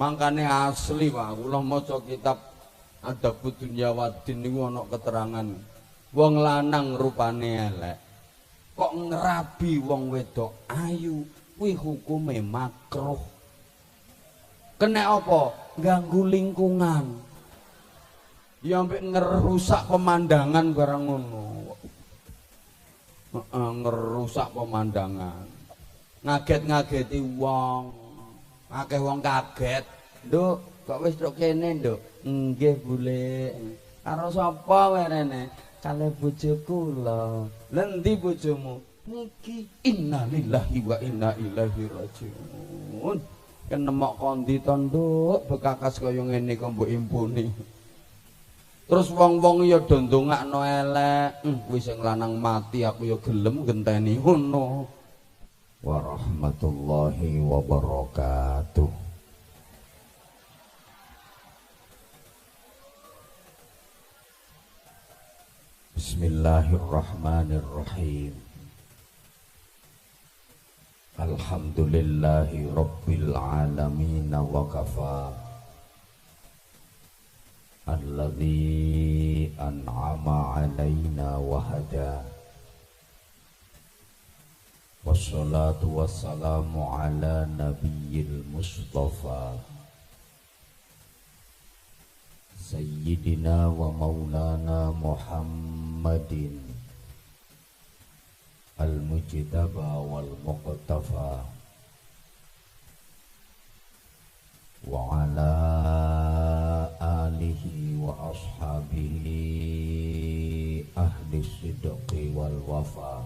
Mangkane asli Pak, kula maca kitab Adabud Dunya Waddin niku ana keterangan wong lanang rupane elek kok ngerabi wong wedok ayu kuwi hukume makruh. Kena apa? Ganggu lingkungan. Ya ambek ngerusak pemandangan barang ngono. Ngerusak pemandangan. Ngaget-ngageti wong. Akeh wong kaget. Nduk, kok wis tok kene, Nduk? Nggih, Bule. Karo sapa werene? Kale bojoku lho. Lha endi bojomu? Niki. Innalillahi wa inna ilaihi rajiun. Kenemok kondi to, Nduk, bekakas kaya ngene kok mbok impuni. Terus wong-wong ya do ndongakno elek. Kuwi sing lanang mati aku ya gelem genteni ngono. Warahmatullahi wabarakatuh. Bismillahirrahmanirrahim. Alhamdulillahi rabbil alamin wa kafa. Alladzi an'ama alaina wa hada. Wassalatu wassalamu ala nabiyil mustafa Sayyidina wa maulana Muhammadin al-mujtaba wal muqtafa wa ala alihi wa ashabihi ahli sidqi wal wafa.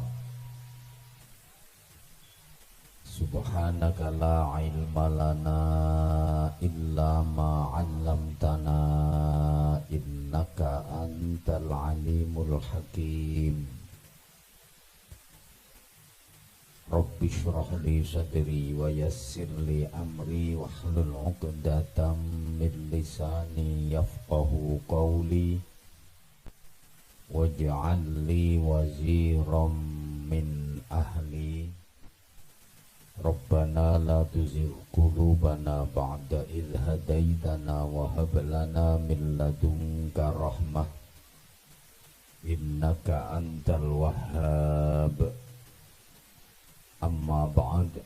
Subhanaka la ilma lana illa ma 'allamtana innaka antal alimul hakim. Rabbi shrah li sadri wa yassir li amri wahlul 'uqdatam min lisani yafqahu qawli waj'al li waziran min ahli. Rabbana la tuzigh qulubana ba'da idh hadaitana wa hab lana min ladunka rahmah innaka antal wahhab. Amma ba'd.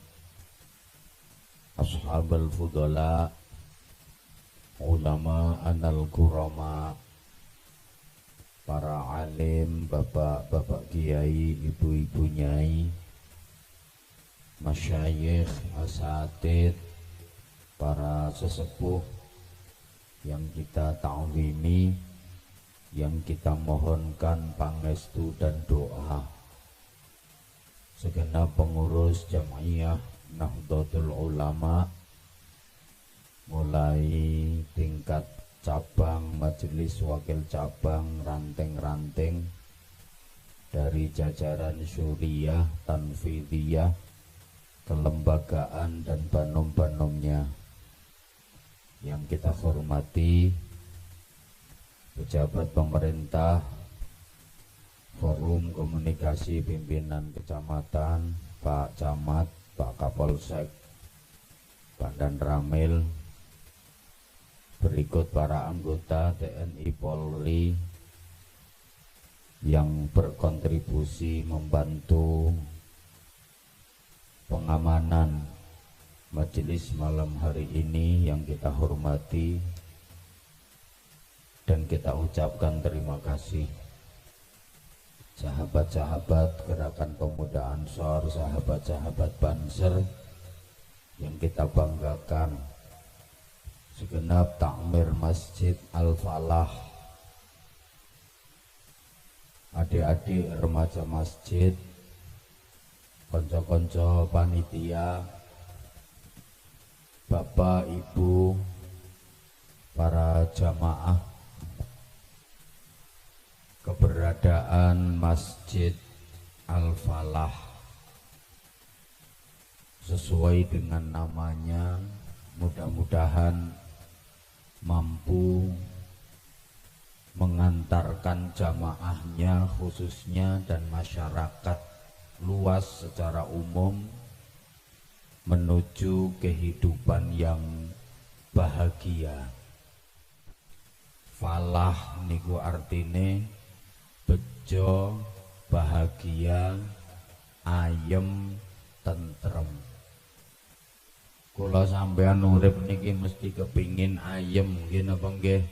Ashabal fudala, ulama anal kurama, para alim, bapak-bapak kiai, ibu-ibu nyai, masyayikh, asatid, para sesepuh yang kita ta'zimi, yang kita mohonkan pangestu dan doa, segenap pengurus Jam'iyah Nahdlatul Ulama, mulai tingkat cabang, majelis wakil cabang, ranting-ranting dari jajaran syuriah, tanfidiyah, kelembagaan dan banom-banomnya yang kita hormati, pejabat pemerintah, forum komunikasi pimpinan kecamatan, Pak Camat, Pak Kapolsek, Pak Dan Ramil, berikut para anggota TNI Polri yang berkontribusi membantu pengamanan majelis malam hari ini yang kita hormati dan kita ucapkan terima kasih. Sahabat-sahabat Gerakan Pemuda Ansor, sahabat-sahabat Banser yang kita banggakan, segenap takmir Masjid Al-Falah, adik-adik remaja masjid, konco-konco panitia, bapak, ibu, para jamaah, keberadaan Masjid Al-Falah sesuai dengan namanya mudah-mudahan mampu mengantarkan jamaahnya khususnya dan masyarakat luas secara umum menuju kehidupan yang bahagia. Falah niku artine bejo, bahagia, ayem, tentrem. Kula sampean urip niki mesti kepingin ayem, nggih napa nggih?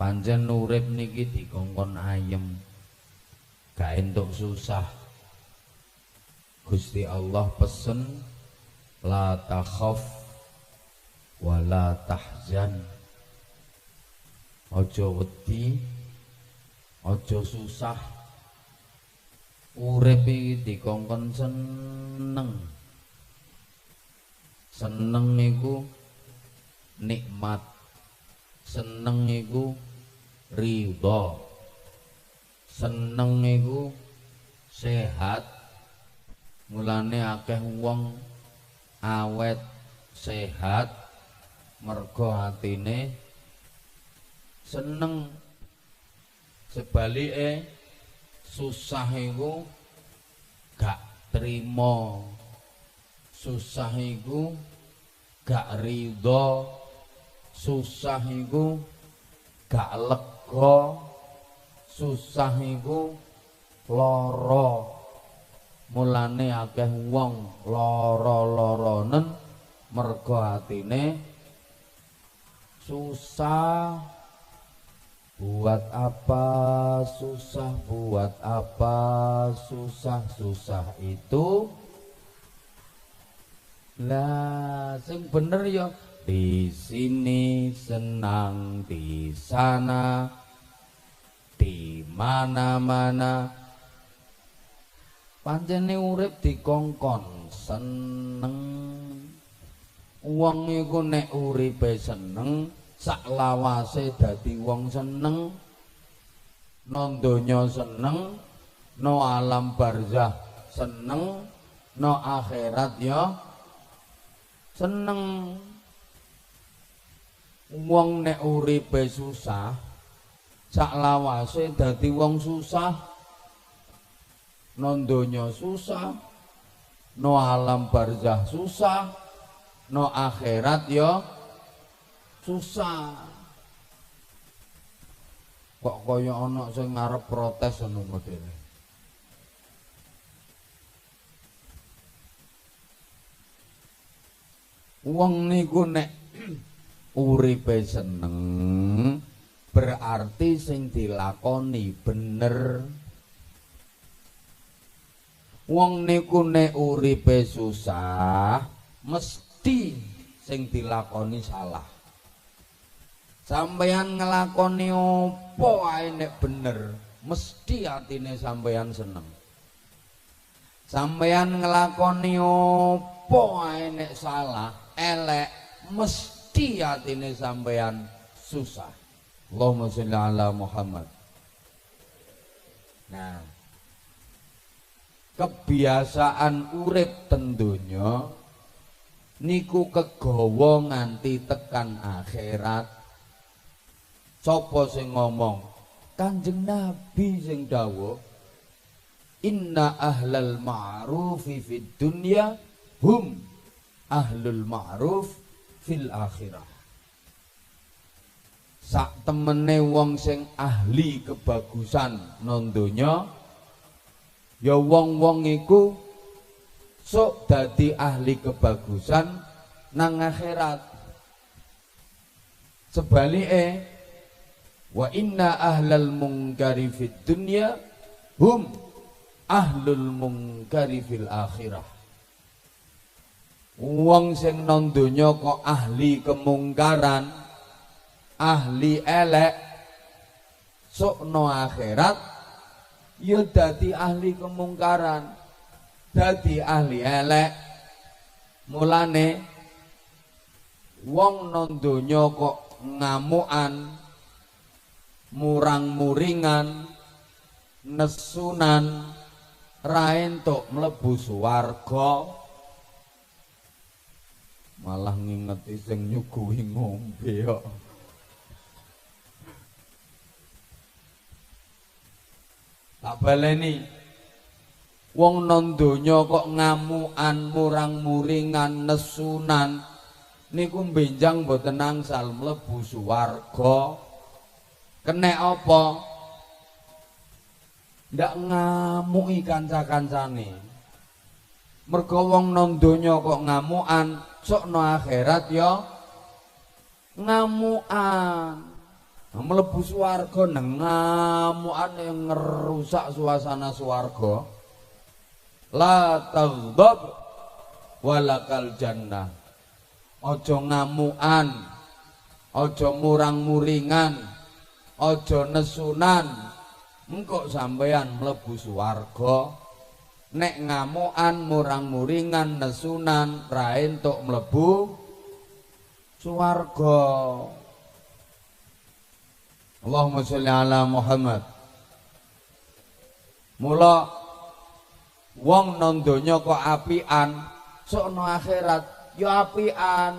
Pancen urip niki dikongkon ayem. Gak entuk susah. Gusti Allah pesen la takhaf wa la tahzan. Ojo wedi, ojo susah. Urip iki dikongkon seneng. Seneng iku nikmat. Seneng iku ridha. Seneng iku sehat. Mulane akeh wong awet sehat mergo atine seneng. Sebalike susah iku gak trimo, susah iku gak ridho, susah iku gak lega, susah iku lara. Mulane akeh wong lara-laranen mergo atine susah. Buat apa susah, buat apa susah-susah itu. Lah sing bener ya di sini senang, di sana, di mana-mana. Pancene urip dikongkon seneng. Wong iku nek uripe seneng, sak lawase dadi wong seneng. No donya seneng, no alam barzah seneng, no akhirat ya seneng. Wong nek uripe susah, sak lawase dadi wong susah. No donya susah, no alam barzah susah, no akhirat ya susah. Kok kaya ana sing ngarep protes ngono modele. Wong niku nek uripe seneng berarti sing dilakoni bener. Wong niku nek uripe susah mesti sing dilakoni salah. Sampeyan ngelakoni opo ae nek bener, mesti atine sampeyan seneng. Sampeyan ngelakoni opo ae nek salah, elek, mesti atine sampeyan susah. Allahumma sholli ala Muhammad. Nah, kebiasaan urip ten donya niku kegawa nganti tekan akhirat. Sapa sing ngomong? Kanjeng Nabi sing dawuh, inna ahlal ma'rufi fid dunya hum ahlul ma'ruf fil akhirah. Sak temene wong sing ahli kebagusan nang donya, ya wong-wong iku sok dadi ahli kebagusan nang akhirat. Sebalike wa inna ahlal munkari fid dunya hum ahlul munkari fil akhirah. Wong sing nang donya kok ahli kemungkaran, ahli elek, sok no akhirat ya dadi ahli kemungkaran, dadi ahli elek. Mulane wong nang donya kok ngamukan, murang-muringan, nesunan, ra entuk mlebu swarga, malah ngingeti sing nyuguhi ngombe kok. Tak baleni, wong nang donya kok ngamukan, murang-muringan, nesunan, niku benjang mboten angsal mlebu swarga. Kenek apa? Ndak ngamuki kanca-kancane. Mergo wong nang donya kok ngamukan, sok nang akhirat ya ngamukan. Mlebu swarga nang ngamukan yang ngerusak suasana swarga. La taghdab walakal jannah. Aja ngamukan, aja murang-muringan, aja nesunan. Engko sampeyan mlebu swarga. Nek ngamukan, murang-muringan, nesunan, ra entuk mlebu swarga. Allahumma sholli ala Muhammad. Mula wong nang donya kok apian, sok nang akhirat ya apian.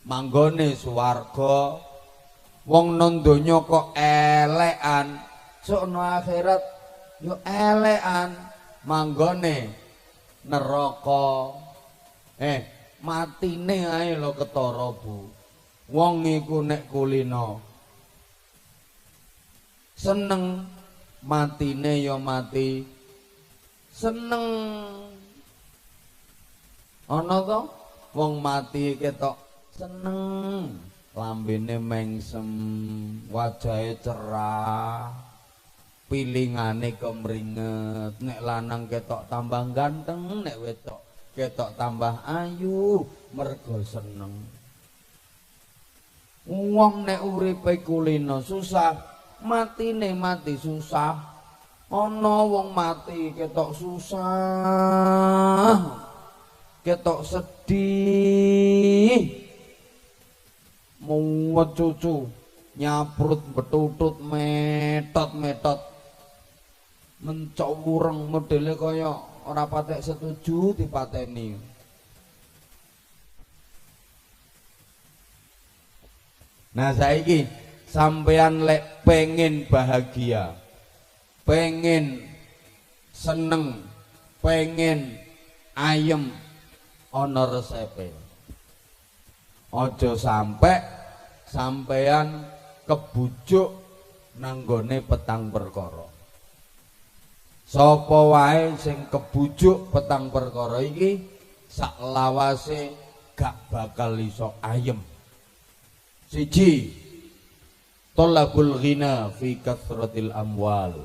Manggone swarga. Wong nang donya kok elekan, sok nang akhirat ya elekan. Manggone neraka. Matine ae lho ketara, Bu. Wong iku nek kulino seneng, matine ya mati seneng. Ana to wong mati ketok seneng, lambene mengsem, wajahe cerah, pilingane kemringet. Nek lanang ketok tambah ganteng, nek wedok ketok tambah ayu, mergo seneng. Wong nek uripe kulino susah, matine mati susah. Ana wong mati ketok susah, ketok sedih, muwet cucu, nyaprut betutut, metot-metot, mencowureng, modele kaya ora patek setuju dipateni. Nah saiki sampeyan lek pengen bahagia, pengen seneng, pengen ayem, ana resepe. Aja sampe sampeyan kebujuk nanggone petang perkara. Sapa wae sing kebujuk petang perkara iki sak lawase gak bakal iso ayem. Siji, tolabul ghina fi kathratil amwal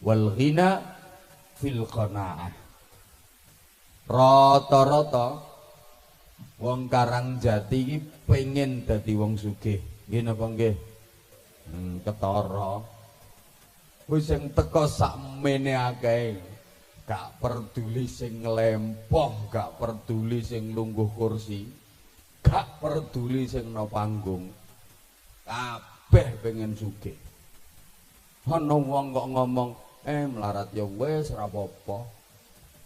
wal ghina fil qanaah. Rata-rata wong Karangjati iki pengen dadi wong sugih. Nggih napa nggih? Ketara. Wis sing teka sakmene akeh. Gak peduli sing nglempoh, gak peduli sing lungguh kursi, gak peduli sing no panggung. Kabeh pengen sugih. Ana wong kok ngomong, melarat ya wis ora apa-apa.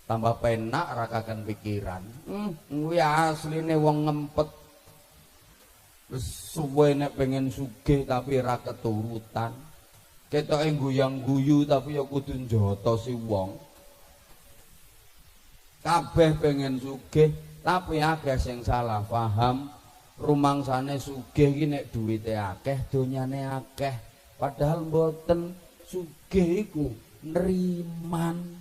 Tambah penak ra kaken pikiran. Kuwi asline wong ngempet. Wis suwe nek pengen sugih tapi ra keturutan. Ketoke guyang-guyu tapi ya kudu njotosi wong. Kabeh pengen sugih tapi akeh sing salah paham. Rumangsane sugih iki nek duwite akeh, donyane akeh. Padahal mboten. Sugih iku nriman.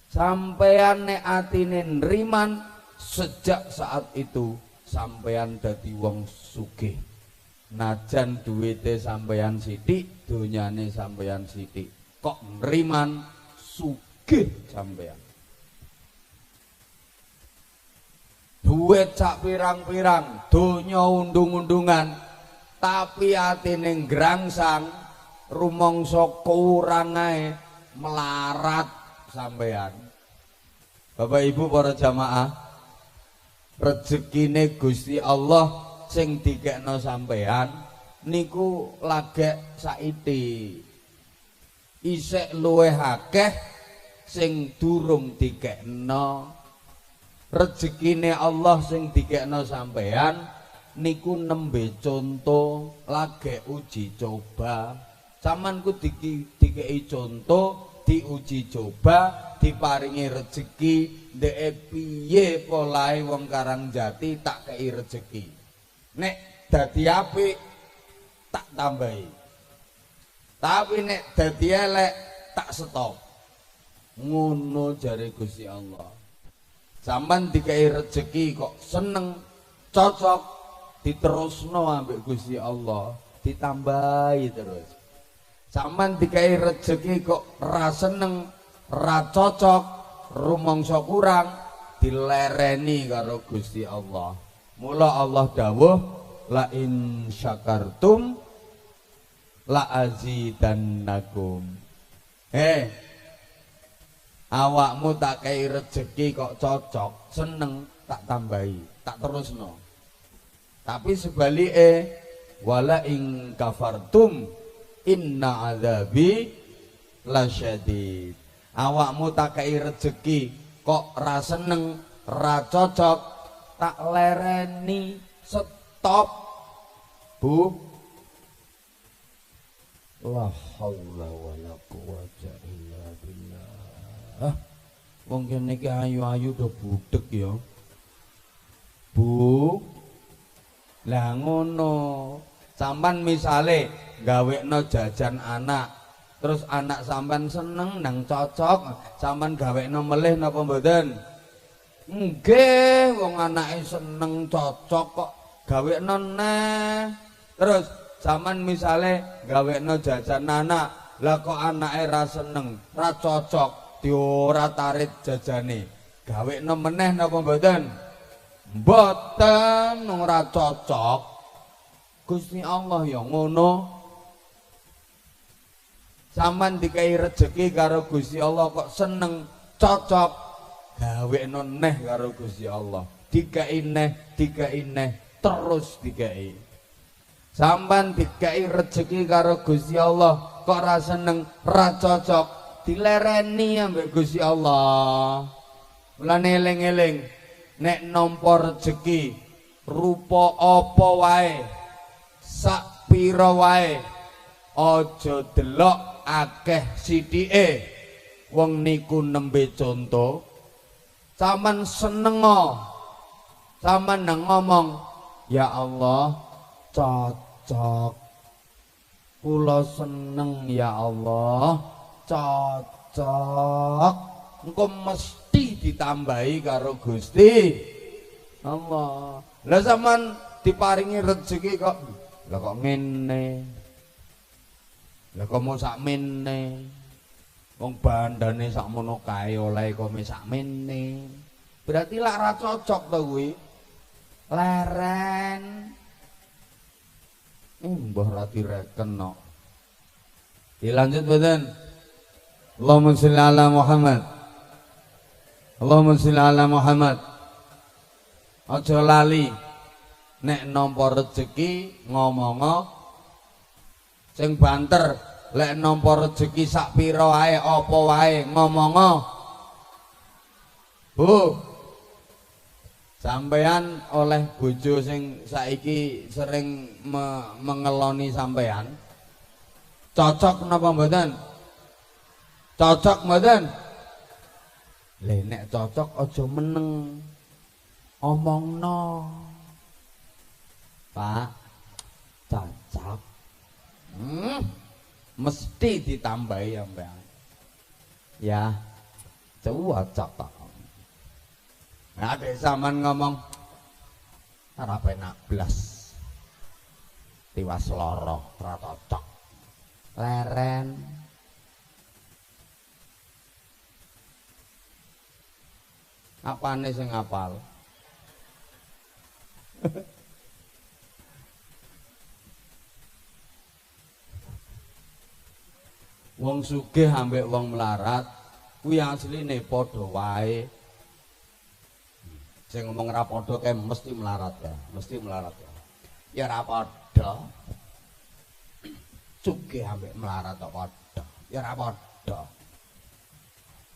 Sampeyan nek atine nriman, sejak saat itu sampeyan dadi wong sugih. Najan duwite sampeyan sithik, donyane sampeyan sithik, kok nriman sugih sampeyan. Duit sak pirang-pirang, donya undung-undungan, tapi atine ngrangsang, rumangsa kurang ae, melarat sampeyan. Bapak Ibu para jamaah, rezekine Gusti Allah sing dikekno sampeyan niku lagek saiti. Isih luwih akeh sing durung dikekno. Rezekine Allah sing dikekno sampeyan niku nembe contoh, lagek uji coba. Saman ku dikei contoh, diuji coba, diparingi rezeki, ndek piye polahe wong Karangjati tak kei rezeki. Nek dadi apik tak tambahi. Tapi nek dadi elek tak stop. Ngono jare Gusti Allah. Sampeyan dikai rezeki kok seneng, cocok, diterusno ambek Gusti Allah, ditambahi terus. Sampeyan dikai rezeki kok ra seneng, ra cocok, rumangsa kurang, dilereni karo Gusti Allah. Mula Allah dawuh, la in syakartum la azidannakum. Awakmu tak kei rezeki kok cocok, seneng, tak tambahi, tak terusno. Tapi sebalike, wala ing kafartum inna adzabi lasyadid. Awakmu tak kei rezeki kok ra seneng, ra cocok, tak lereni, stop. Bu, la haula wala quwwata illa billah. Wong kene iki ayu-ayu do budek ya. Bu, lah ngono. Sampan misale gawekno jajan anak, terus anak sampan seneng nang cocok, sampan gawekno melih napa mboten? Nggih, wong anake seneng cocok kok gawekno neh. Terus sampan misale gawekno jajan anak, lah kok anake ra seneng, ra cocok, diora tarit jajane. Gawekno meneh napa mboten? Mboten, ora cocok. Gusti Allah ya ngono. Sampeyan dikai rezeki karo Gusti Allah kok seneng, cocok, gawekno neh karo Gusti Allah. Dikai neh, terus dikai. Sampeyan dikai rezeki karo Gusti Allah kok ra seneng, ra cocok, dilereni ambek Gusti Allah. Mulane eling-eling nek nampa rezeki rupa apa wae, sak pira wae, aja delok akeh sithike. Wong niku nembe conto, sampean seneng, sampean nang ngomong, ya Allah cocok, kula seneng ya Allah cocok, engko mesti ditambahi karo Gusti Allah. Lah sampean diparingi rezeki kok lah kok ngene, lah kok mau sakmene, wong bandane sakmono kae oleh kok sakmene, berarti lak ra cocok to kuwi, leren. Mbah ra direken kok. Dilanjut mboten? Allahumma sholli ala Muhammad. Allahumma sholli ala Muhammad. Aja lali nek nampa rezeki ngomongo sing banter, lek nampa rezeki sak pira wae apa wae ngomongo. Bu, sampean oleh bojo sing saiki sering mengeloni sampean, cocok napa mboten? Cocok mboten? Lha nek cocok aja meneng, omongno. Pak, cocok. Mesti ditambahi sampean. Ya, cocok kok. Nah, ada zaman ngomong ora penak blas. Tiwas loro, ora cocok. Leren. Apane sing apal? Wong sugih ambek wong melarat kuwi asline padha wae. Sing ngomong ra padha kae mesti melarat ya, mesti melarat ya. Ya ra padha. Sugih ambek melarat kok padha. Ya ra padha.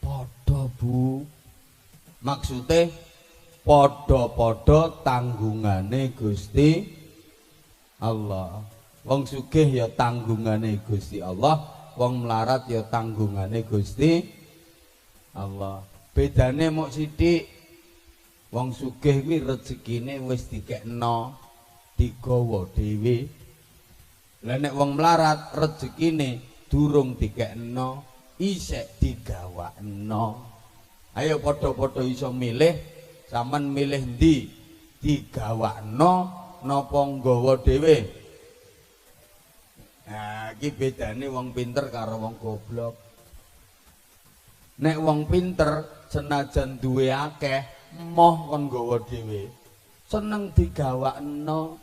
Padha, Bu. Maksude padha-padha tanggungane Gusti Allah. Wong sugih ya tanggungane Gusti Allah, wong melarat ya tanggungane Gusti Allah. Bedane mok sithik. Wong sugih kuwi rezekine wis dikekno, digawa dhewe. Lah nek wong melarat rezekine durung dikekno, isek digawakno. Ayo padha-padha iso milih, sampean milih ndi? Digawakno napa nggawa dhewe? Nah, iki bedane wong pinter karo wong goblok. Nek wong pinter senajan duwe akeh, moh kon nggawa dhewe. Seneng digawakno.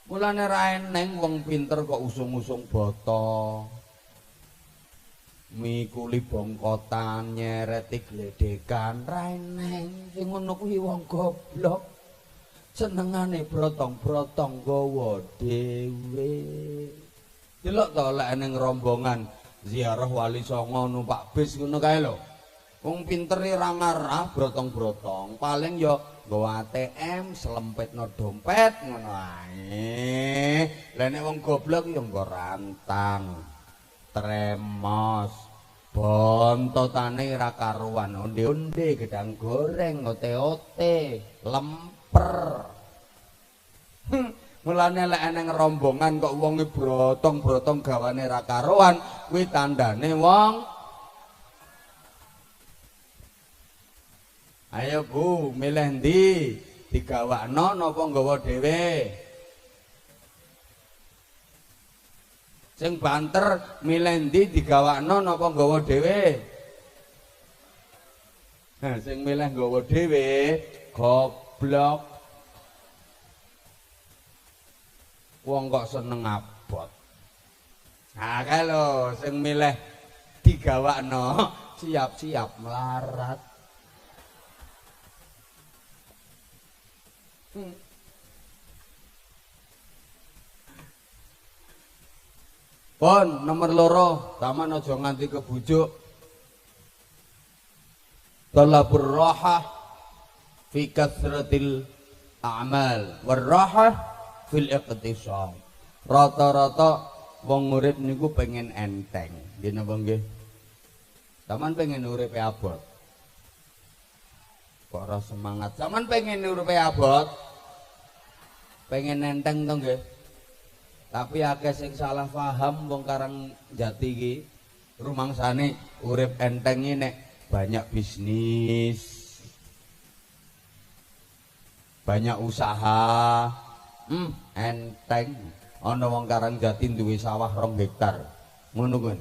Mulane ra eneng wong pinter kok usung-usung boto. Mikuli bongkotan, nyereti gledekan, ra eneng. Sing ngono kuwi wong goblok. Senengane brotong-brotong nggawa dhewe. Delok to lek ning rombongan ziarah Wali Songo numpak bis ngono kae lho. Wong pinter ra ngarah brotong-brotong, paling ya nggawa ATM, selempetno dompet ngono ae. Lah nek wong goblok ya nggo rantang, tremos, bontotane ra karuan, onde-onde, gedang goreng, ote-ote, lemper. Mulane lek eneng rombongan kok wonge brotong-brotong gawane ra karuan, kuwi tandane wong. Ayo Bu, milih ndi? Digawakno napa nggawa dhewe? Sing banter milih ndi? Digawakno napa nggawa dhewe? Nah, sing milih nggawa dhewe goblok. Wong kok seneng abot. Nah, kalau sing milih digawakno siap-siap melarat. Pon nomor loro, taman aja nganti kebujuk. Talabur rahah fi kasratil a'mal war rahah fil iqtisad. Rata-rata wong urip niku pengen enteng. Nggih napa nggih? Taman pengen urip abot. Kok ora semangat. Taman pengen urip abot. Pengen enteng to nggih. Tapi akeh sing salah paham wong Karang Jati iki. Rumangsane urip enteng iki nek banyak bisnis. Banyak usaha. Enteng. Ana wong Karang Jati duwe sawah 2 hektar. Ngono kuwi.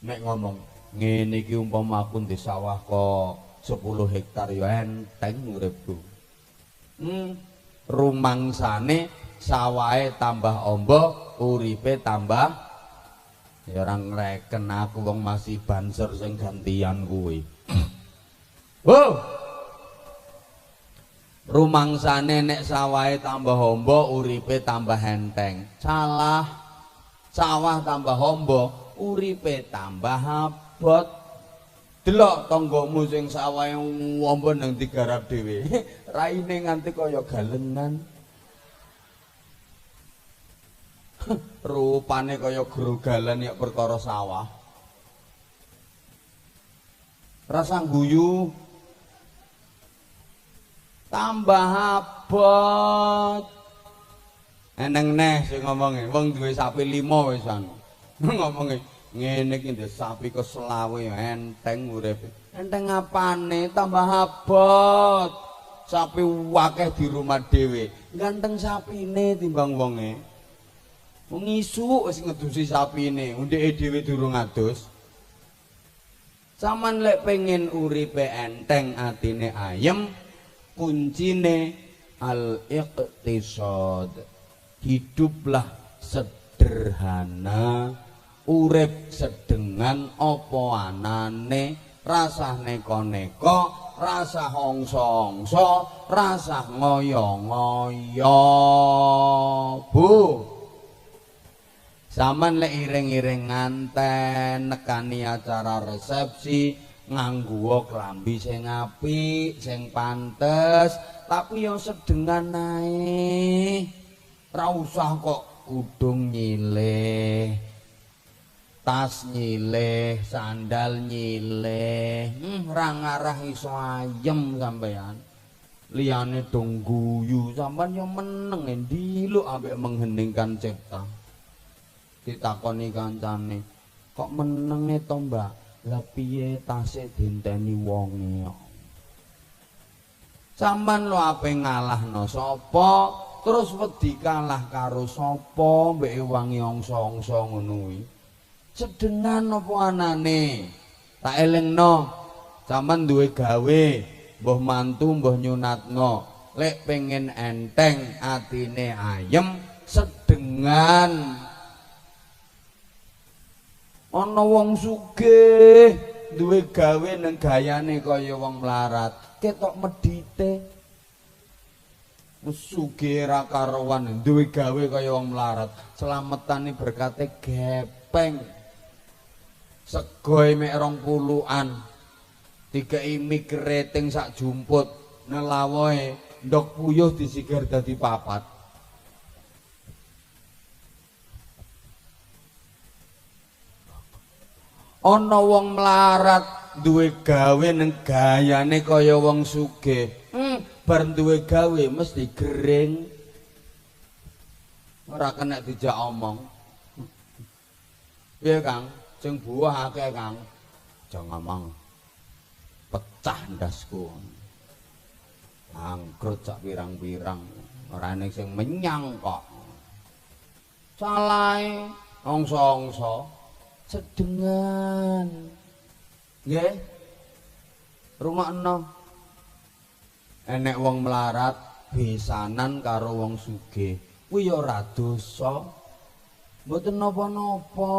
Nek ngomong ngene iki umpama aku ndek sawah kok 10 hektar ya enteng uripku. Rumangsane sawahe tambah ombo, uripe tambah ya ora ngreken aku wong masih banser sing gantian kuwi. Rumangsane nek sawahe tambah ombo, uripe tambah enteng. Salah. Sawah tambah ombo, uripe tambah abot. Delok tanggamu sing sawahe ombo nang digarap dhewe. Raine nganti kaya galengan. Rupane kaya grogalan ya perkara sawah. Rasa guyu tambah abot. Eneng neh sing ngomonge, wong duwe sapi 5 wisan. Ngomonge ngene iki ndek sapi ke 20 enteng uripe. Enteng apane tambah abot. Sapi wakeh di rumah dhewe. Ganteng sapine timbang wonge. Wong isuk wis ngedusi sapine, ndeke dhewe durung adus. Saman lek pengen uripe enteng atine ayem, kuncine al-iqtisad. Hiduplah sederhana, urip sedengan apa anane, rasah neko-neko, rasah hongso-hongso, rasah ngoyo-ngoyo. Bu, saman lek iring-iring nganten nekani acara resepsi nganggo klambi sing apik, sing pantes, tapi yo sedengan ae. Ra usah kok kudung nyileh. tas nyileh, sandal nyileh, ra ngarah iso ayem sampean. Liyane dong guyu, sampean yo meneng endi lho ambek mengheningkan cipta. Ditakoni kancane, kok menenge to, Mbak? Lah piye tase dinteni wonge? Sampean lho ape ngalahno sapa? Terus wedi kalah karo sapa mbek wangi angsa-angsa ngono kuwi. Sedengan apa anane? Tak elingno, sampean duwe gawe, mbuh mantu mbuh nyunatno. Lek pengen enteng atine ayem sedengan. Ana wong sugih duwe gawe nang gayane kaya wong melarat, ketok medhite. Sugih ra karuan duwe gawe kaya wong melarat, slametane berkate gepeng. Segoe mek 20-an. Dikei mik rating sak jumput, nelawoe ndok puyuh disikir dadi 4. Ana wong melarat duwe gawe nang gayane kaya wong sugih. Bar duwe gawe mesti gering. Ora kena dijak omong. Piye, Kang? Sing buah akeh, Kang. Aja ngomong. Pecah ndasku. Angkrut sak pirang-pirang. Ora ning sing menyang kok. Salahe angsa-angsa. Sedengan. Nggih. Rungokno. Enek wong melarat besanan karo wong sugih. Kuwi ya ora dosa. Mboten napa-napa.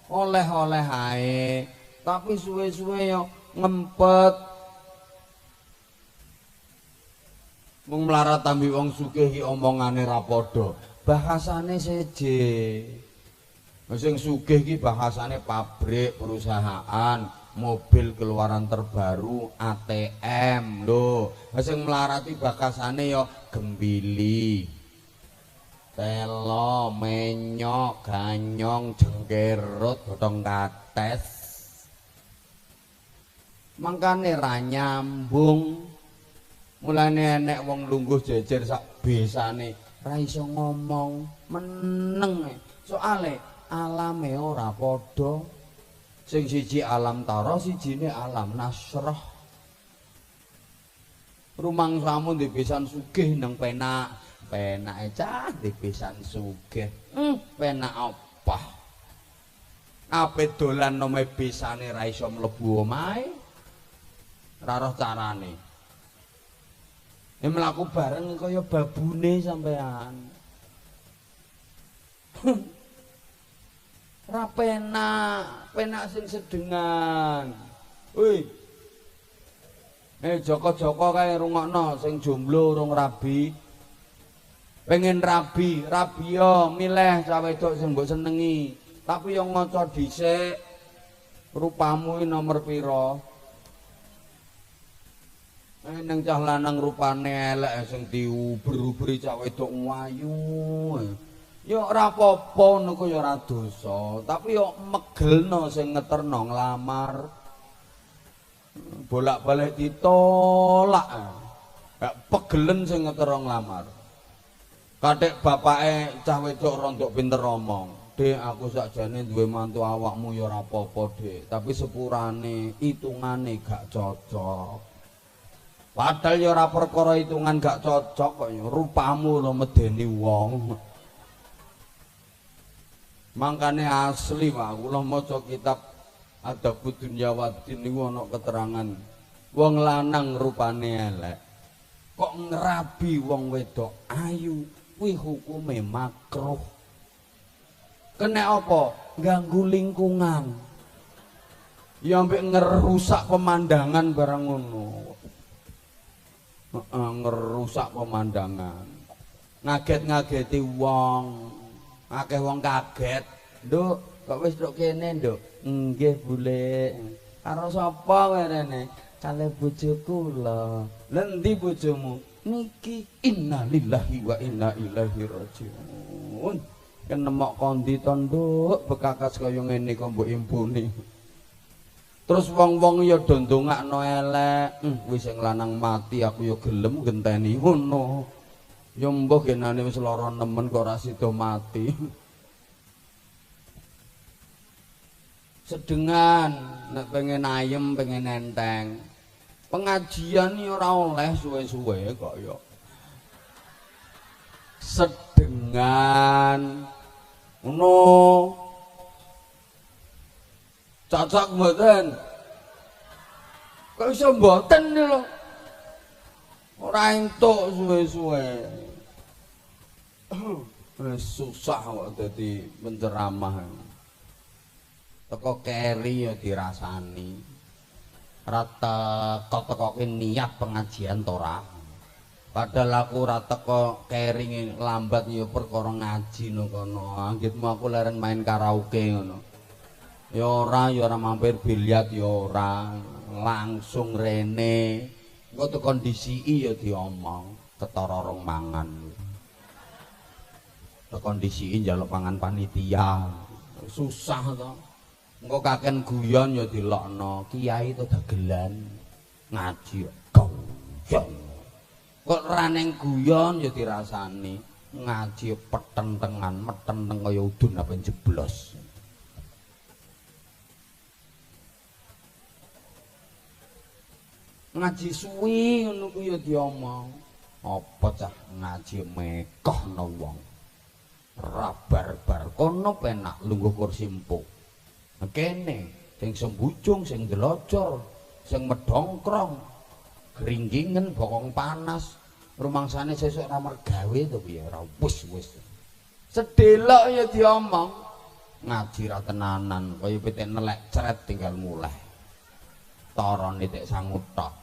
Oleh-oleh ae. Tapi suwe-suwe ya ngempet. Wong melarat ambi wong sugih iki omongane ra padha. Bahasane seje. Sing sugih iki bahasane pabrik, perusahaan, mobil keluaran terbaru, ATM lho. Sing melarat iki bahasane ya gembili, telo, menyok, ganyong, jengkerut, godhong kates. Mangkane ra nyambung. Mulane enek wong lungguh jejer sak besane ra iso ngomong, meneng. Soale alame ora padha. Sing siji alam tara, sijine alam nasrah. Rumangsamu ndek besan sugih nang penak. Penake cah ndek besan sugih. Penak apa? Ape dolan nome besane ra iso mlebu omahe. Ra roh carane. Mlaku bareng kaya babune sampean. Ra penak sing sedengan. Woi. Joko-joko kae rungokno sing jomblo urung rabi. Pengen rabi yo milih cah wedok sing mbok senengi. Tapi yo ngaca dhisik rupamu iki nomor pira. Nang cah lanang rupane elek sing diuber-uberi cah wedok ayu. Ya ora apa-apa niku ya ora dosa, tapi ya megelno sing ngeterno nglamar. Bolak-balik ditolak. Gak pegelen sing ngeterno nglamar. Kathik bapake cah wedok rontok pinter omong. Dek, aku sakjane duwe mantu awakmu ya ora apa-apa, Dek, tapi sepurane hitungane gak cocok. Padahal ya ora perkara hitungan gak cocok kok ya rupamu lho medeni wong. Mangkane asli wae kula maca kitab Adabud Dunya Waddin niku ana keterangan wong lanang rupane elek kok ngrabi wong wedok ayu kuwi hukume makruh. Kena apa? Ganggu lingkungan. Ya ambek ngerusak pemandangan barang ngono. Ngerusak pemandangan. Ngaget-ngageti wong. Akeh wong kaget. Nduk, kok wis tok kene, Nduk? Nggih, Bule. Karo sapa kowe rene? Kale bojoku lho. Lha endi bojomu? Niki innalillahi wa inna ilaihi rajiun. kenemok kondi to nduk bekakas kaya ngene kok mbok impuni. Terus wong-wong ya do ndongakno elek, wis sing lanang mati aku ya gelem genteni ngono. Ya mbah genane wis lara nemen kok ora sida mati. Sedengan nek pengen ayem, pengen enteng. Pengajian iki ora oleh suwe-suwe kok ya. Sedengan ngono. Cocok mboten? Kok iso mboten lho. Ora entuk suwe-suwe. Susah kok dadi penceramah. Teko keri ya dirasani. Rata teko niat pengajian to ora. Padahal aku ora teko keri lambat ya perkara ngaji no kono. Anggitmu aku leren main karaoke ngono. Ya ora mampir biliat ya ora. Langsung rene. Engko to kondisi ya diomong ketara rong mangan. To kondisi njaluk pangan panitia. Susah to. Engko kaken guyon ya dilokno, kiai to dagelan ngaji goyong. Kok raneng guyon ya dirasani, ngaji petentengan, metenteng kaya udun apa jeblos. Ngaji suwi ngono ku ya diomong. Apa cah ngaji mekohno wong. Ra barbar kono penak lungguh kursi empuk. Kene sing sembujung, sing delocor, sing medongkrong, gringgingen bokong panas, rumangsane sesuk ora mergawe to piye ora wis. Sedelok ya diomong. Ngaji ra tenanan, kaya pitik nelek cret tinggal mulai. Taran nitik sangut tok.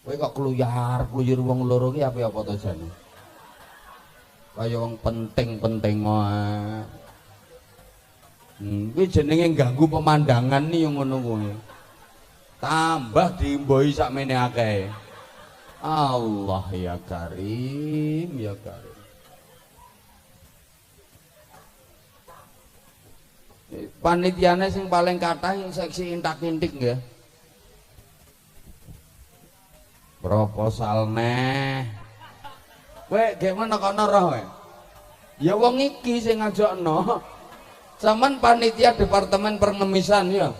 Kowe kok kluyar-kluyur wong loro ki apa to jane? Kaya wong penting-penting wae. Kuwi jenenge ganggu pemandangan nih yang ngono kuwi. Tambah diimboi sakmene akeh. Allah ya Karim, ya Karim. Panitiane sing paling kathah yang seksi intak-intik nggih. Proposal neh. Kowe gek ngono kono roh kowe. Ya wong iki sing ngajakno. Saman panitia departemen pengemisan ya.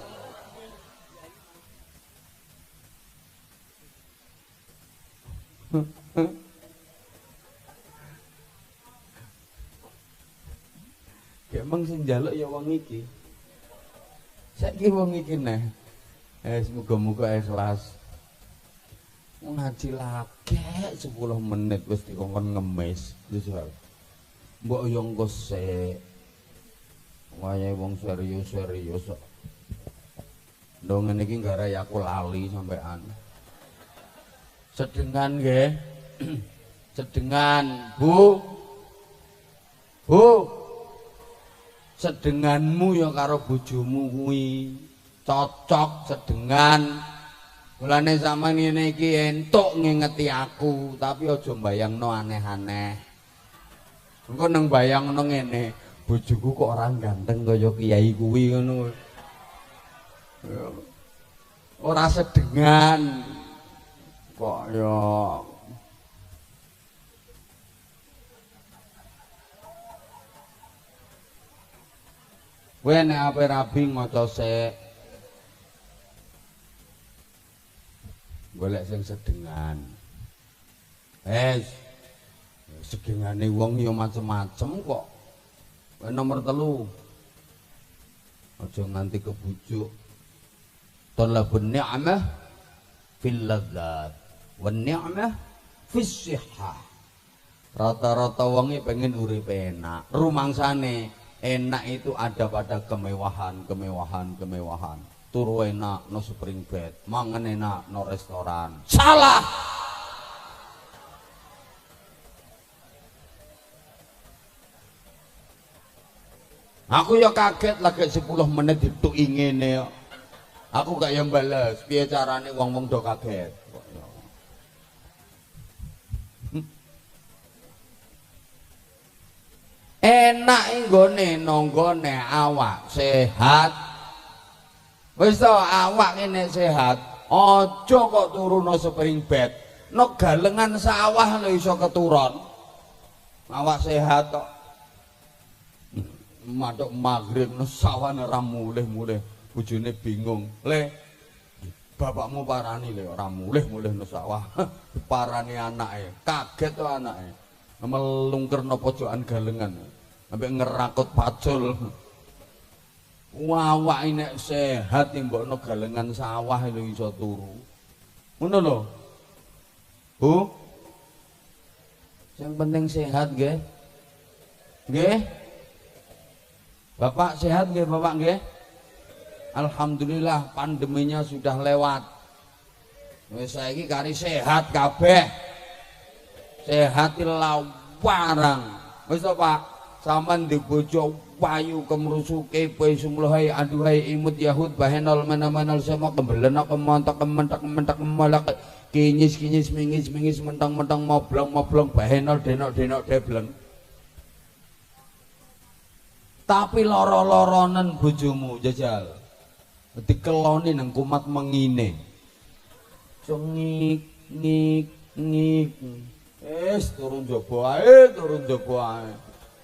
Emang sing njaluk ya wong iki. Saiki wong iki neh. Muga-muga ikhlas. Ngaji lagi 10 menit wis dikongkon ngemis. Wis mbok yo engko sik. Wayahe wong serius-serius kok. Ndong ngene iki gara aku lali sampean. Sedengan nggih. Sedengan, Bu. Bu. Sedenganmu ya karo bojomu kuwi cocok sedengan. Mulane sampean ngene iki entuk ngingeti aku, tapi aja mbayangno aneh-aneh. Engko nang bayangno ngene. Bojoku kok orang ganteng kaya kiai kuwi ngono. Ora sedengan. Kok ya kowe nek ape rabi maca sik. Golek sing sedengan. Sedengane wong ya macem-macem kok. Nomor 3 aja nganti kebujuk. Talabun ni'mah fil ladzat wan ni'mah fis sihah. Rata-rata wonge pengen urip enak. Rumangsane enak itu ada pada kemewahan. Turu enak no spring bed, mangan enak no restoran. Salah. Aku ya kaget lagi 10 menit itu ingin ya. Aku gak yang balas. Piye carane wong-wong do kaget. enak nggone nanggone awak sehat. Wis to awak kene sehat, aja kok turuna spring bed. Nek galengan sawah lho iso keturun. Awak sehat kok. Matuk maghrib nang sawah ora mulih-mulih, bojone bingung. Le bapakmu parani le ora mulih-mulih nang sawah. Parani anake, kaget to anake. Melungkerno pojokan galengan. Sampai ngerakut pacul. Awak nek sehat timbokno galengan sawah lho iso turu. Ngono lho. Bu. Yang penting sehat nggih. Nggih. Bapak sehat nggih, Bapak nggih? Alhamdulillah pandeminya sudah lewat. Wis saiki kari sehat kabeh. Sehat lawarang. Wis to, Pak? Sampeyan di bojo wayu kemrusuke poe sumluhai aduhai imut yahud bahenol menamanol semok kembelena kemontok kementak kementak kemalak kinyis kinyis mingis mingis mentang mentang moblong moblong bahenol denok denok debleng. Tapi loro-loronen bojomu jajal. Dikeloni nang kumat mengine. Ngik ngik ngik. Turun jaba ae, turun jaba ae.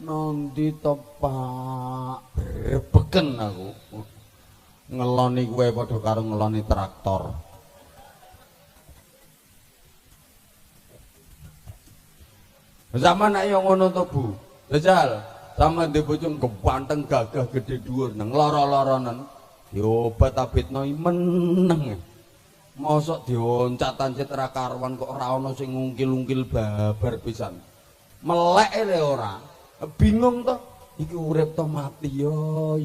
Nanti tepak berbeken aku. Ngeloni kowe padha karo ngeloni traktor. Zaman ayo ngono to, Bu. Jajal. Sama di bojong gempanteng gagah gede dhuwur nang lara-laranen diobat abitno meneng. Mosok dioncatan citra karwan kok ora ana sing ngungkil-ungkil babar pisan. Melek le ora. Bingung to, iki urip to mati yo.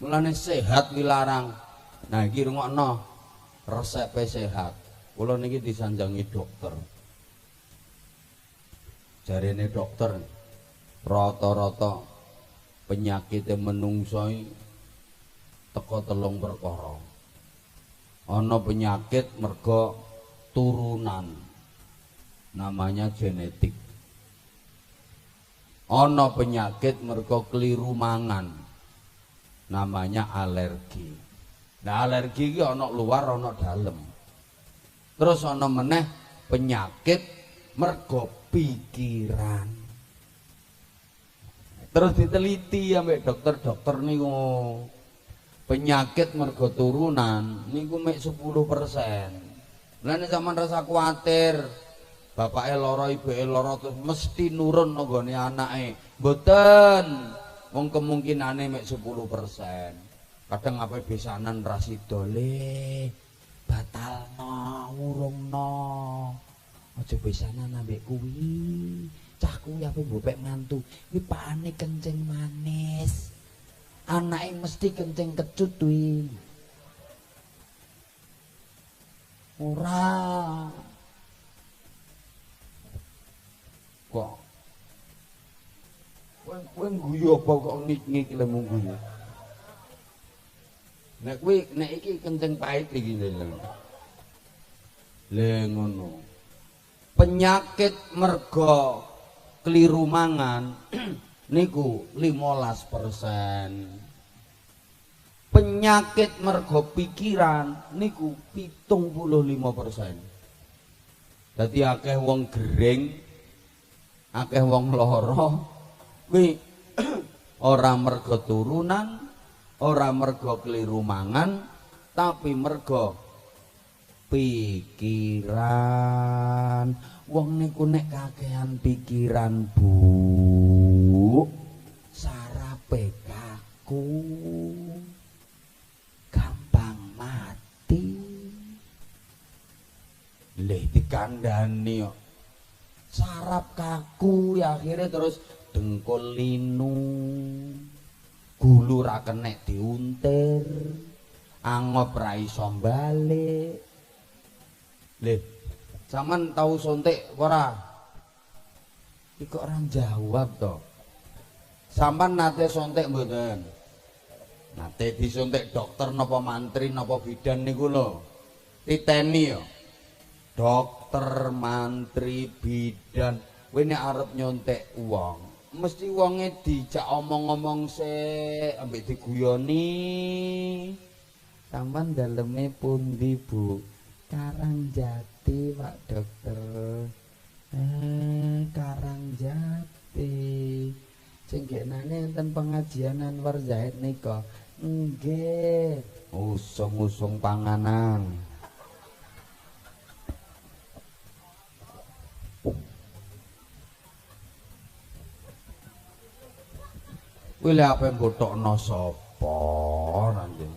Mulane sehat dilarang. Nah iki rungokno resepe sehat. Kula niki disanjangi dokter. Jarene dokter rata-rata penyakite menungso teko 3 perkara. Ana penyakit mergo turunan. Namanya genetik. Ana penyakit mergo keliru mangan. Namanya alergi. Nah alergi iki ana luar ana dalem. Terus ana meneh penyakit mergo pikiran. Terus diteliti ambek dokter-dokter niku penyakit mergo turunan niku mek 10%. Lah nek sampean rasa kuwatir bapake lara ibuke lara terus mesti nurun nggone anake. Mboten. Wong kemungkinane mek 10%. Kadang ape besanan ra sida le batalno urungno. Aja besanan ambek kuwi. Cah kuwi apa mbopek mantu. Kuwi pakane kencing manis. Anake mesti kencing kecut kuwi. Ora. Kok kowe guyu apa kok ngik-ngik lemu guyu. Nek iki kencing pahit iki lho. Le ngono. Penyakit mergo keliru mangan niku 15%. Penyakit mergo pikiran niku 75%. Dadi akeh wong gering, akeh wong lara kuwi ora mergo turunan, ora mergo keliru mangan, tapi mergo pikiran. Wong niku nek kakehan pikiran, Bu, sarape kaku, gampang mati. Le dikandani kok sarap kaku ya akhirnya terus dengkul linu, gulu ra kenek diuntir, angop ra iso balik. Le sampean tahu suntik ora? Iki kok ora jawab to. Sampean nate suntik mboten? Nate disuntik dokter napa mantri napa bidan niku lho. Titeni yo. Dokter, mantri, bidan kowe nek arep nyontek wong mesti wonge dijak omong-omong sik ambek diguyoni. Sampeyan daleme pundi, Bu? Karangjati, Pak Dokter. Karangjati. Sing genane enten pengajian Anwar Zahid nika. Nggih, usung-usung panganan. Kuwi lek ape mbotokno sapa ranjing.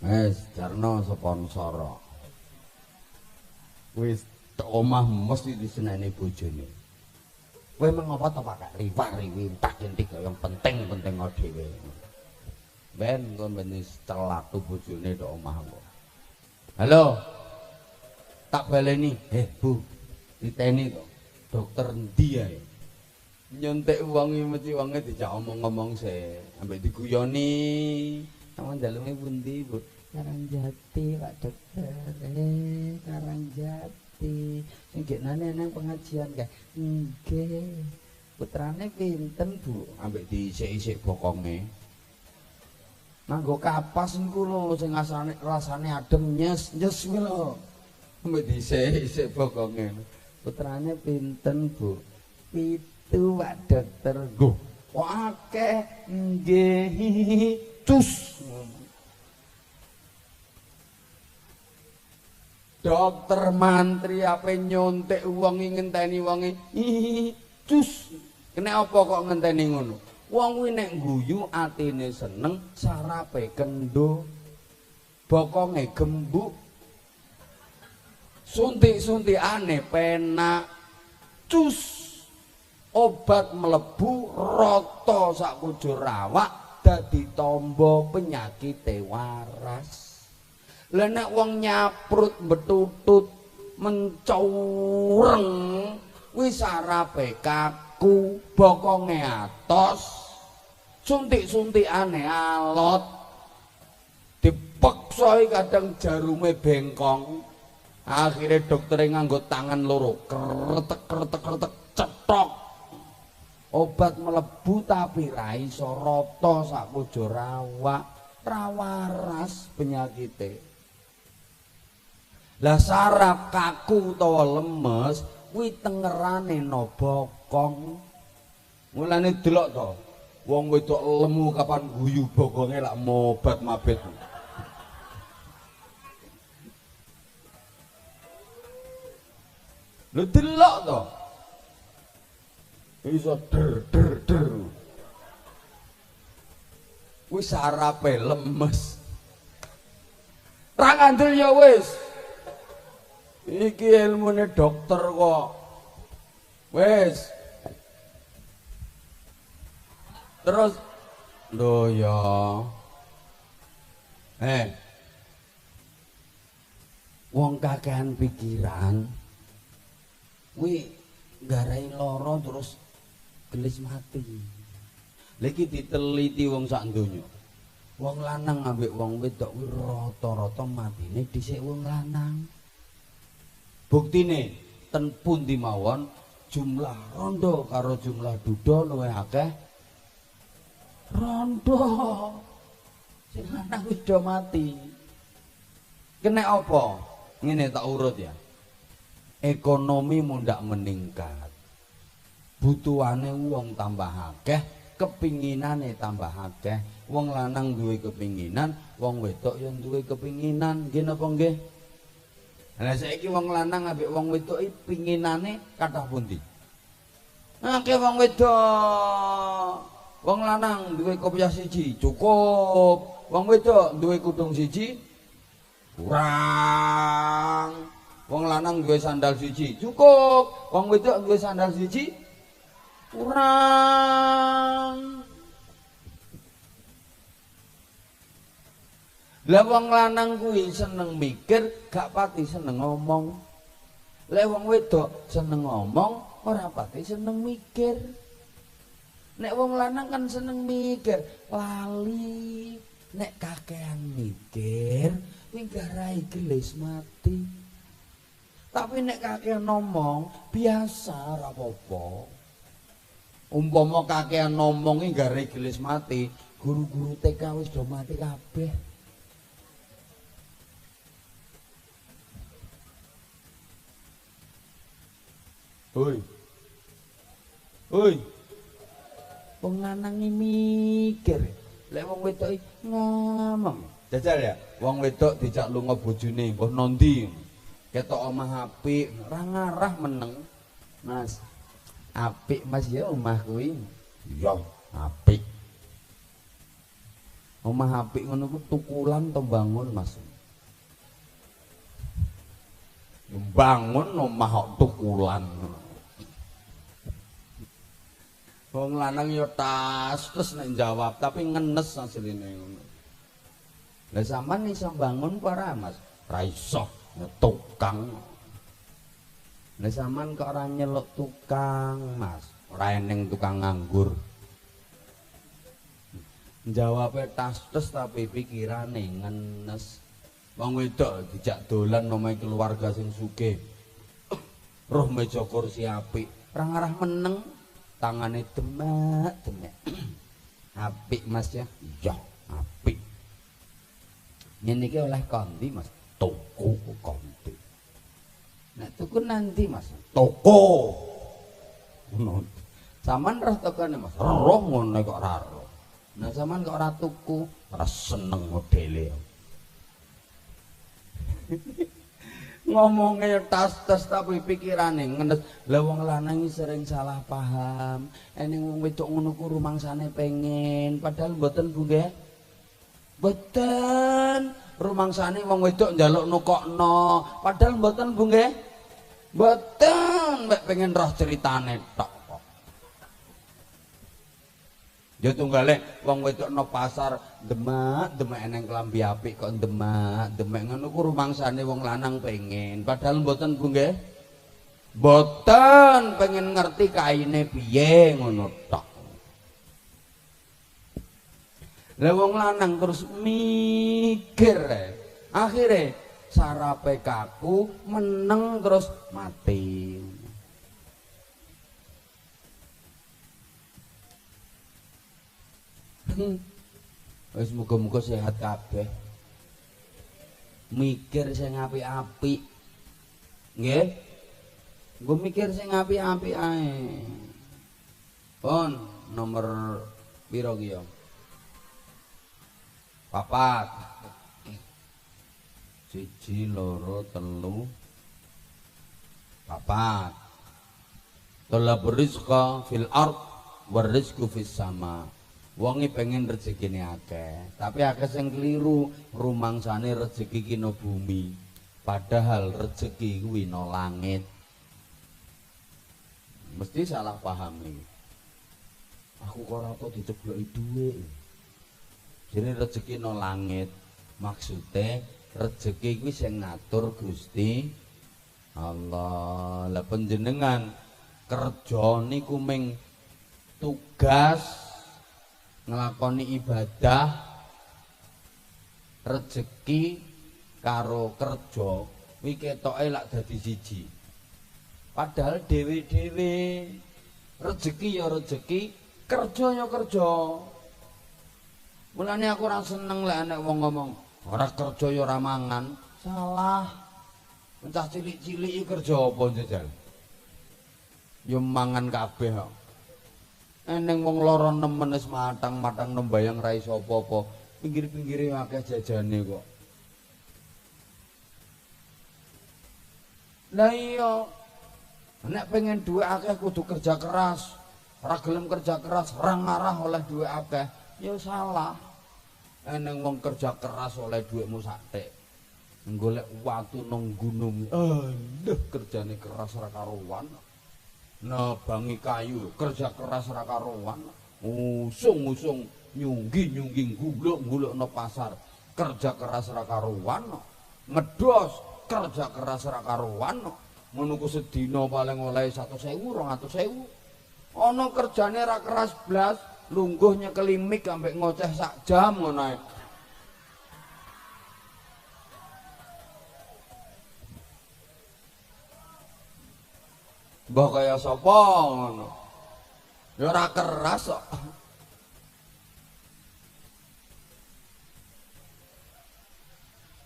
Wis jarno sponsor. Wis tok omah mesti diseneni bojone. Kowe mengapa to Pak riwah-riwi tak entik yang penting-penting dhewe. Ben kon ben celatu bojone tok omah kok. Halo. Tak baleni, Bu. Diteni kok. Dokter endi ae? Nyontek wonge mesti wonge dijak omong-omong sik, ambek diguyoni. Sampeyan daleme pundi, Bu? Karangjati, Pak Dokter. Karangjati. Sing genane nang pengajian kae. Nggih. Putrane pinten, Bu? Ambek diisik-isik bokonge. Nganggo kapas niku lho sing rasane adem nyes-nyes kuwi lho. Ambek diisik-isik bokonge. Putrane pinten, Bu? 7, Pak Dokter. Lho, kok akeh? Nggih. Cus. Dokter mantri ape nyontek wong ngenteni wonge. Cus. Kena apa kok ngenteni ngono? Wong kuwi nek guyu atine seneng, sarape kendo, bokonge gembuk. Suntik-suntikane penak. Cus. Obat mlebu rata sak kujur awak dadi tamba penyakite waras. Lah nek wong nyaprut betutut mencureng kuwi sarape kaku, bokonge atos, suntik-suntikane alot, dipeksoi kadang jarume bengkong. Akhire doktere nganggo tangan loro kretek-kretek cetok. Obat mlebu tapi ra iso rata sak kujur awak, ra waras penyakite. Lah saraf kaku utawa lemes kuwi tengerane no bokong. Mulane delok to, wong wedok lemu kapan guyu bokonge lak mobat mabet. Lho delok to. Iso der. Kuwi sarape lemes. Ra ngandel ya wis. Iki ilmune dokter kok. Wes. Terus lho ya. Wong kakehan pikiran. Kuwi garai lara terus gelis mati. Lagi diteliti wong sak donya. Wong lanang ambek wong wedok kuwi rata-rata matine dhisik wong lanang. Buktine ten pundi mawon jumlah rondo karo jumlah duda luwih akeh rondo. Sing lanang wis do mati. Kena apa? Ngene tak urut ya. Ekonomi mundak meningkat. Butuhane wong tambah akeh, kepinginane tambah akeh. Wong lanang duwe kepinginan, wong wedok yo duwe kepinginan. Nggih napa nggih? Lah saiki wong lanang ambek wong wedok iki pinginane kathah pundi? Akeh wong wedok. Wong lanang duwe kopiah siji, cukup. Wong wedok duwe kudung siji, kurang. Wong lanang duwe sandal siji, cukup. Wong wedok duwe sandal siji, kurang. Lah wong lanang kuwi seneng mikir, gak pati seneng ngomong. Lek wong wedok seneng ngomong, ora pati seneng mikir. Nek wong lanang kan seneng mikir, lali. Nek kakean mikir, kuwi garai gelis mati. Tapi nek kakean ngomong, biasa ora apa-apa. Umpama kakean ngomong iki garai gelis mati, guru-guru TK wis do mati kabeh. Hoi. Hoi. Wong lanang mikir, lek wong wedok ngomong. Jajal ya, wong wedok dijak lunga bojone, mbah nondi. Ketok omah apik, ora ngarah meneng. Mas, apik Mas ya omah kuwi. Iya, apik. Omah apik ngono ku tukulan to bangun Mas. Bangun omah kok tukulan. Wong lanang ya terus nek jawab tapi ngenes asline ngono. Lah sampean iso bangun para Mas? Ra iso, tukang. Lah sampean kok ora nyeluk tukang, Mas? Ora eneng tukang nganggur. Jawabe terus tapi pikirane ngenes. Wong wedok dijak dolan omahe keluarga sing sugih. Roh meja kursi apik, ora ngarah meneng. Tangane demek-demek. Apik Mas ya? Iya, apik. Ngene iki oleh kondi Mas? Tuku kondi. Nek tuku nanti Mas? Toko. Ngono. Saman roh tokone Mas? Roh ngono kok ora roh. Nah saman kok ora tuku, ora seneng modele. Ngomongnya tas-tas tapi pikirane ngenes. Lah wong lanang sering salah paham. Eneng wong wedok ngono ku rumangsane pengen, padahal mboten Bu nggih. Mboten. Rumangsane wong wedok njaluk nukokno, padahal mboten Bu nggih. Mboten, mek pengen roh ceritane tok. Ya tunggale wong wedok no pasar demak eneng klambi apik kok demak ngono ku rumangsane wong lanang pengen padahal mboten Bu nggih. Mboten pengen ngerti kaine piye ngono tok. Lah wong lanang terus mikir akhire sarape kaku meneng terus mati. Wis muga-muga sehat kabeh. Mikir sing apik-apik. Nggih. Nggo mikir sing apik-apik ae. Pon nomor piro ki yo? 4. 1 2 3 4. Talab rizqa fil ard war rizqu fis sama. Wonge pengen rezekine akeh, tapi akeh sing keliru, rumangsane rezeki ki no bumi. Padahal rezeki kuwi no langit. Mesti salah paham iki. Aku kok ora tau dicebloki dhuwit. Jene rezeki no langit. Maksude rezeki kuwi sing ngatur Gusti Allah. Lah panjenengan kerja niku ming tugas ngelakoni ibadah, rezeki karo kerja kuwi ketoke lak dadi siji. Padahal dhewe-dhewe rezeki ya rezeki, kerja ya kerja. Mulane aku ora seneng lek nek wong ngomong ora kerja ya ora mangan. Salah. Mencah cilik-cilik kerja apa jajal? Ya mangan kabeh kok. Eneng wong lara nemen wis matang-matang nembayang ra iso apa-apa. Pinggir-pinggire akeh jajane kok. Lah iya. Nek pengen duwe akeh kudu kerja keras. Ora gelem kerja keras, ora ngarah oleh duwe akeh. Ya salah. Eneng wong kerja keras oleh duwekmu sakthik. Golek watu nang gunung. Aduh kerjane keras ora karuan. Nabangi kayu kerja keras ora karuan, usung-usung nyunggi guluk-gulukno pasar kerja keras ora karuan, ngedos kerja keras ora karuan, Ngono ku sedina paling oleh 100.000 200.000. Ana kerjane ra keras blas, lungguh nyekeli mik ambek ngoceh sak jam ngono ae. Mbah kaya sapa ngono. Ya ora keras kok.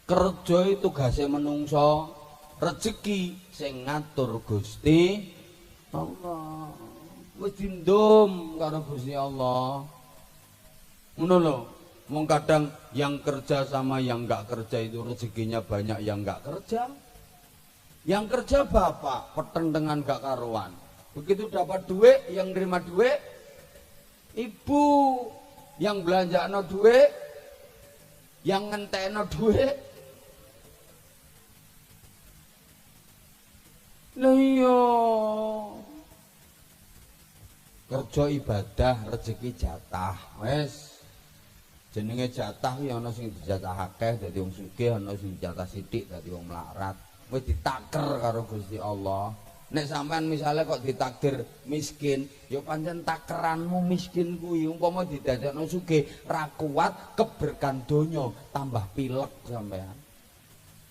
Kerja itu tugasé menungso, rezeki sing ngatur Gusti Allah. Wis dindum karo Gusti Allah. Ngono lho. Wong kadang yang kerja sama yang enggak kerja itu rezekinya banyak, yang enggak kerja. Yang kerja bapak, petentengan gak karuan. Begitu dapat duit, yang nerima duit ibu, yang belanjano duit, yang ngentekno duit. Lah iya. Kerja ibadah, rezeki jatah. Wes. Jenenge jatah ya ana sing dijatah akeh dadi wong sugih, ana sing dijatah sithik dadi wong melarat. Wis ditaker karo Gusti Allah. Nek sampean misalnya kok ditakdir miskin, ya pancen takeranmu miskin kuwi. Umpama didadekno sugih, ra kuat keberkan donya, tambah pilek sampean.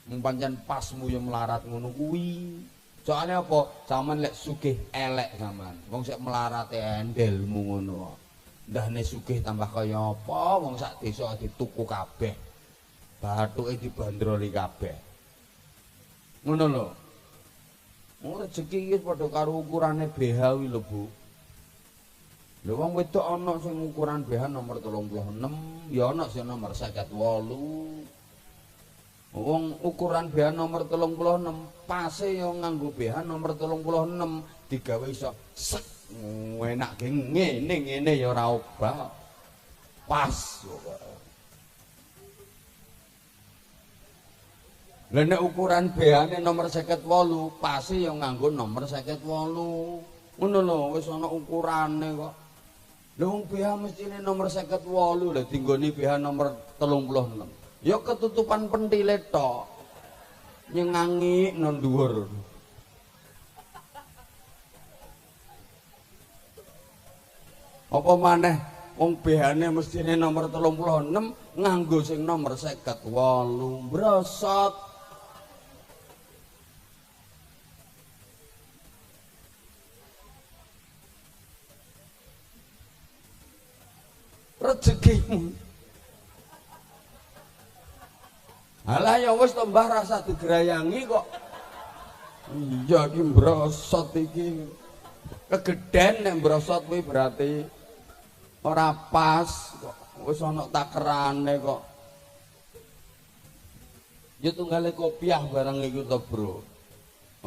Mung pancen pasmu ya melarat ngono kuwi. Soalnya apa? Sampean lek sugih elek sampean. Wong sik melarate endelmu ngono. Ndahne sugih tambah kaya apa? Wong sak desa dituku kabeh. Bathuke dibandroli kabeh. Ngono lho. Rezeki iki padha karo ukurane BH kuwi lho, Bu. Lho wong wedok ana sing ukuran BH nomor 36, ya ana sing nomor 58. Wong ukuran BH nomor 36, pase ya nganggo BH nomor 36 digawe iso sek enak ngene ya ora obah. Pas kok. Lah nek ukuran BH-ne nomor 58, pase ya nganggo nomor 58. Ngono lho, wis ana ukurane kok. Lha wong BH mestine nomor 58, lha dinggone BH nomor 36. Ya ketutupan pentile tok. Nyengangi nang dhuwur. Apa maneh wong BH-ne mestine nomor 36 nganggo sing nomor 58 brosot. Rezekimu. Alah ya wis to Mbah rasa digerayangi kok. Iya iki brosot iki. Kegeden nek brosot kuwi berarti ora pas kok. Wis ana takerane kok. Ya tunggale kopiah barang iku to, Bro.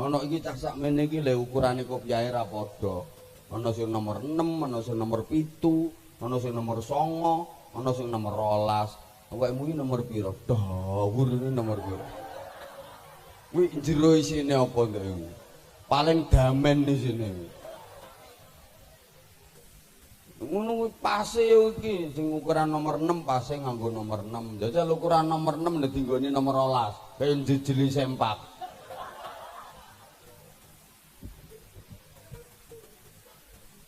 Ana iki cah sakmene iki lho ukurane kopiahe ra padha. Ana sing nomor 6, ana sing nomor 7. Ana sing nomor 9, ana sing nomor 12. Awakmu iki nomor pira? Dawurane nomor pira? Kuwi jero isine apa ndek iki? Paling damen di sini. Ngono kuwi pase iki sing ukuran nomor 6 pase nganggo nomor 6. Jajal ukuran nomor 6 nek dinggone nomor 12, kaya jejeli sempak.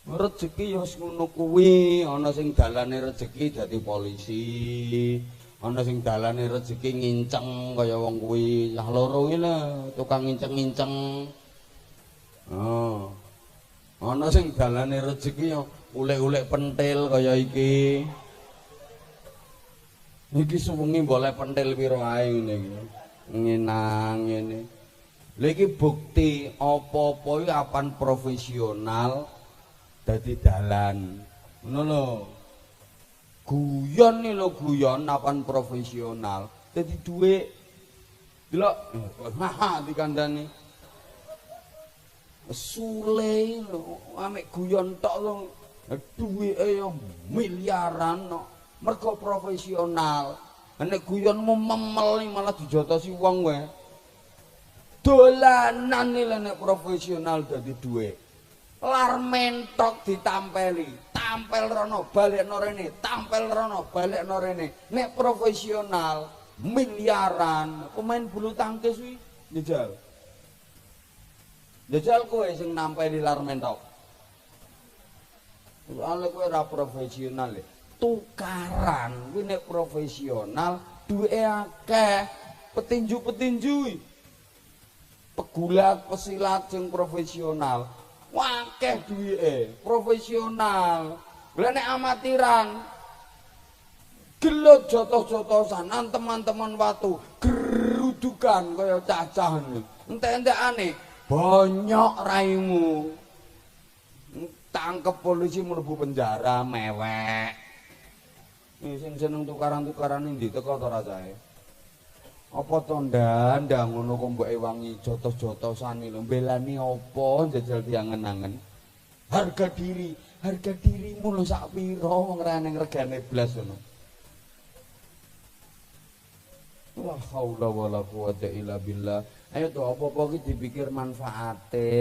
Rezeki ya wis ngono kuwi, ana sing dalane rezeki dadi polisi, ana sing dalane rezeki nginceng kaya wong kuwi. Lah loro iki lho, tukang nginceng-nginceng. Oh. Ana sing dalane rezeki ya ulek-ulek pentil kaya iki. Iki suwengi boleh pentil pira ae ngene iki. Ngenang ngene. Lha iki bukti apa-apa iki apan profesional. Dadi dalan ngono lho. Guyon nih lho, guyon apan profesional dadi dhuwit. Delok haha dikandani sule lho, amek guyon tok lho, dhuwite ya miliaran no. Mergo profesional. Nek guyonmu memel malah dijotosi wong wae. Dolanan nih nek profesional dadi dhuwit. Lar mentok ditampeli, tampel rono balekno rene, tampel rono balekno rene. Nek profesional miliaran, pemain bulu tangkis kuwi njajal. Jajal kowe sing nampeli larmen tok. Soale kowe ora profesional. Tukaran kuwi nek profesional duwe akeh. Petinju-petinju pegulat pesilat sing profesional akeh duwike profesional. Lah nek amatiran gelut jotos-jotosan teman-teman watu gerudukan kaya cacah entek-entekane bonyok raimu tangkep polisi mlebu penjara mewek. Sing seneng tukaran-tukaran ndi teko to rasae. Apa to ndang ngono kok mbok ewangi jotos-jotosan lho mbelani apa jajal diangen-angen. Harga dirimu lho sak pira wong reneng regane blas ngono. La haula wala quwata illa billah. Ayo to apa-apa iki dipikir manfaate.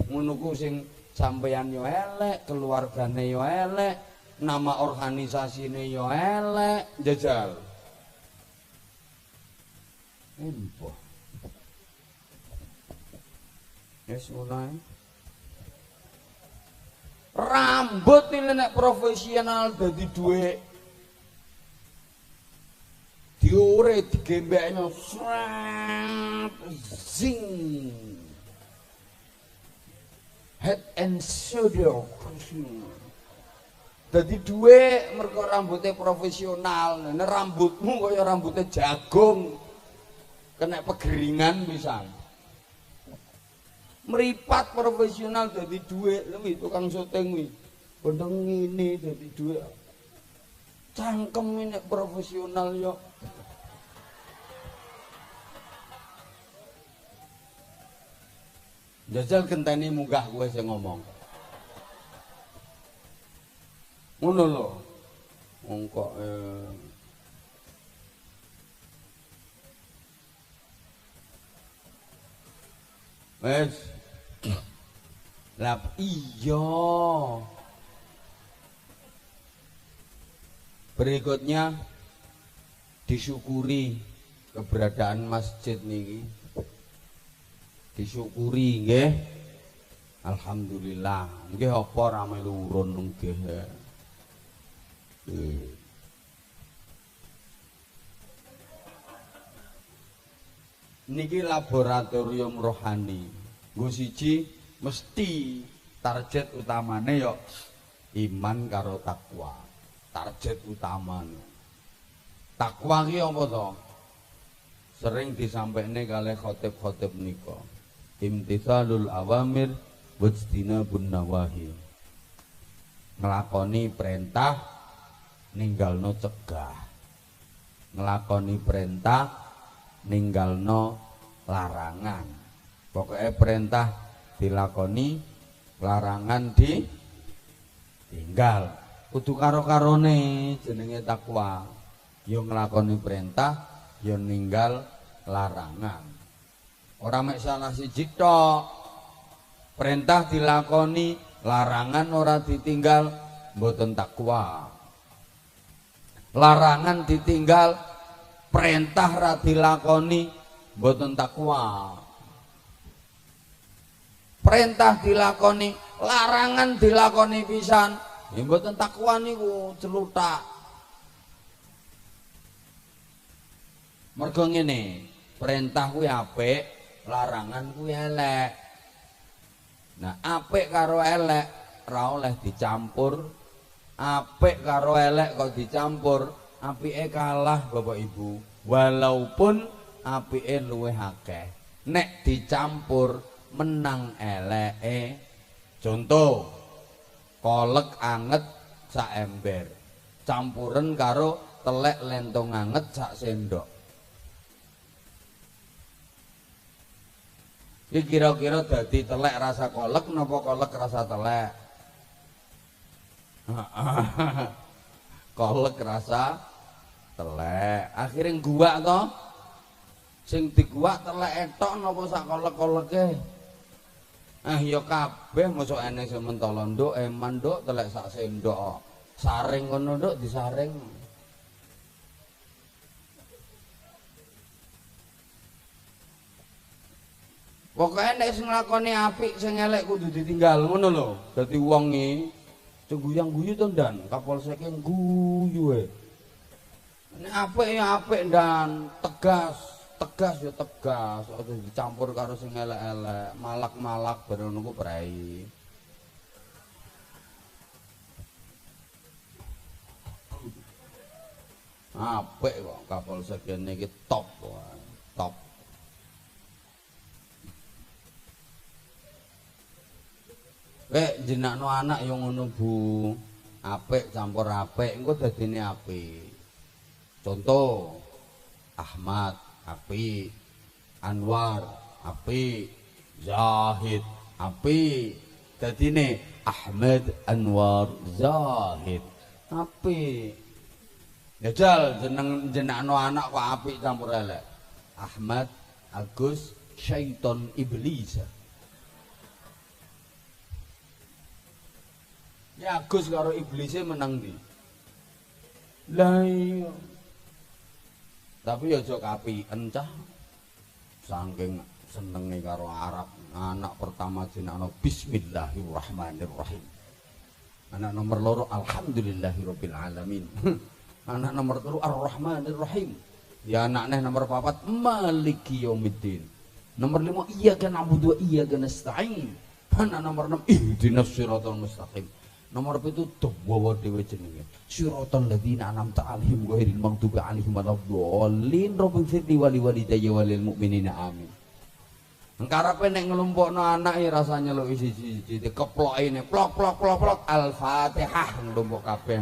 Ngono ku sing sampeyan yo elek, keluargane yo elek, nama organisasine yo elek, jajal. Empo. Yes, mulai. Rambut ini nek profesional dadi duit. Diure digembeknya zing. Head and shoulder. Dadi duit mergo rambutnya profesional. Nek rambutmu kaya rambutnya jagung. Kena pegeringan misal meripat profesional jadi duit lebih tukang syuting wi bondong ini jadi duit cangkem ini profesional yo jajal kenteni munggah gue sing ngomong ngono lho mongko wes lap iya berikutnya disyukuri keberadaan masjid niki disyukuri nggih alhamdulillah nggih apa rame urun nggih niki laboratorium rohani. Nggo siji mesti target utamane yo iman karo takwa. Target utamane. Takwa ki apa to? Sering disampaikne kalih khotib-khotib nika. Imtithalul awamir wajtinabun nawahi. Nglakoni perintah ninggalno cegah. Nglakoni perintah ninggalno larangan. Pokoknya perintah dilakoni, larangan ditinggal. Kudu karo-karone jenenge takwa. Yo nglakoni perintah, yo ninggal larangan. Ora mek salah siji tok. Perintah dilakoni, larangan ora ditinggal, mboten takwa. Larangan ditinggal, perintah ra dilakoni mboten takwa. Perintah dilakoni, larangan dilakoni pisan, ya mboten takwa niku celutak. Mergo ngene, perintah kuwi apik, larangan kuwi elek. Nah, apik karo elek ra oleh dicampur. Apik karo elek kok dicampur, apike kalah Bapak Ibu, walaupun apike luwih akeh. Nek dicampur menang eleke. Contoh kolek anget sak ember campuren karo telek lentong anget sak sendok. Iki kira-kira dadi telek rasa kolek napa kolek rasa telek? Kolek rasa telek. Akhirnya guak to. Sing diguak telek etok napa sak kolek-koleke? Ya kabeh mosok eneng sementara nduk eman nduk telek sak sendok. Saring ngono nduk disaring. Pokoke nek sing nglakoni apik sing elek kudu ditinggal ngono lho. Dadi wong iki guyang-guyu to ndan, Kapolseke guyu e. Nek apik ya apik ndan, tegas ya tegas, aja dicampur karo sing elek-elek, malak-malak bareng ngono ku prei. Apik kok Kapolseke niki top, top. Jenakno anak yang ngono Bu, apik campur apik engko dadine apik. Contoh Ahmad apik, Anwar apik, Zahid apik. Dadine Ahmad Anwar Zahid apik. Jajal jenakno anak kok apik campur elek. Ahmad Agus Syaiton Iblis. Ya Agus karo iblisnya menang di. Lah iya. Tapi ya aja kapiken cah. Saking senenge karo Arab, anak pertama jenenge Bismillahirrahmanirrahim. Anak nomor loro Alhamdulillahirabbil alamin. Anak nomor 3 Ar-Rahmanirrahim. Ya anaknya nomor 4 Maliki Yaumiddin. Nomor 5 Iyyaka na'budu wa iyyaka nasta'in. Anak nomor 6 Ihdinas siratal mustaqim. Nomor 7 dawa dhewe jenenge siratal ladzina an'amta 'alaihim ghairil maghdubi 'alaihim waladdallin rabbighfirli wa liwalidayya walil mu'minina amin. Engkarepe nek nglumpukno anake rasane lho siji-siji dikeplokine plok Al-Fatihah nglumpuk kabeh.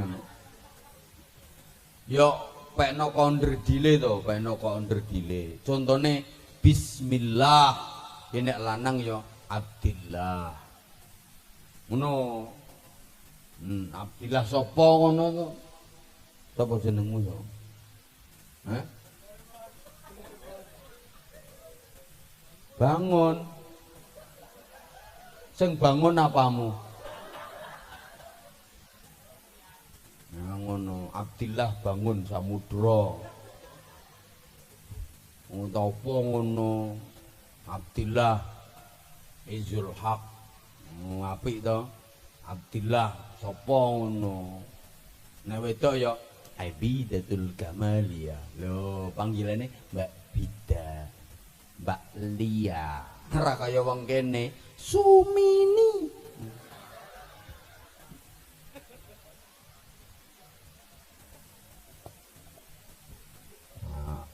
Yo pekno konder dile to, pekno konder dile. Contone bismillah, nek lanang yo Abdillah. Ngono. Abdillah sapa ngono to? Sapa jenengmu yo? Hah? Bangun. Sing bangun apamu? Nah ngono, Abdillah bangun samudra. Ngono ngono. Abdillah Izul Haq. Apik to? Abdillah sapa ngono. Nek wedok ya Abidatul Kamalia. Lho, panggilane Mbak Bida. Mbak Lia. Ora kaya wong kene, Sumini.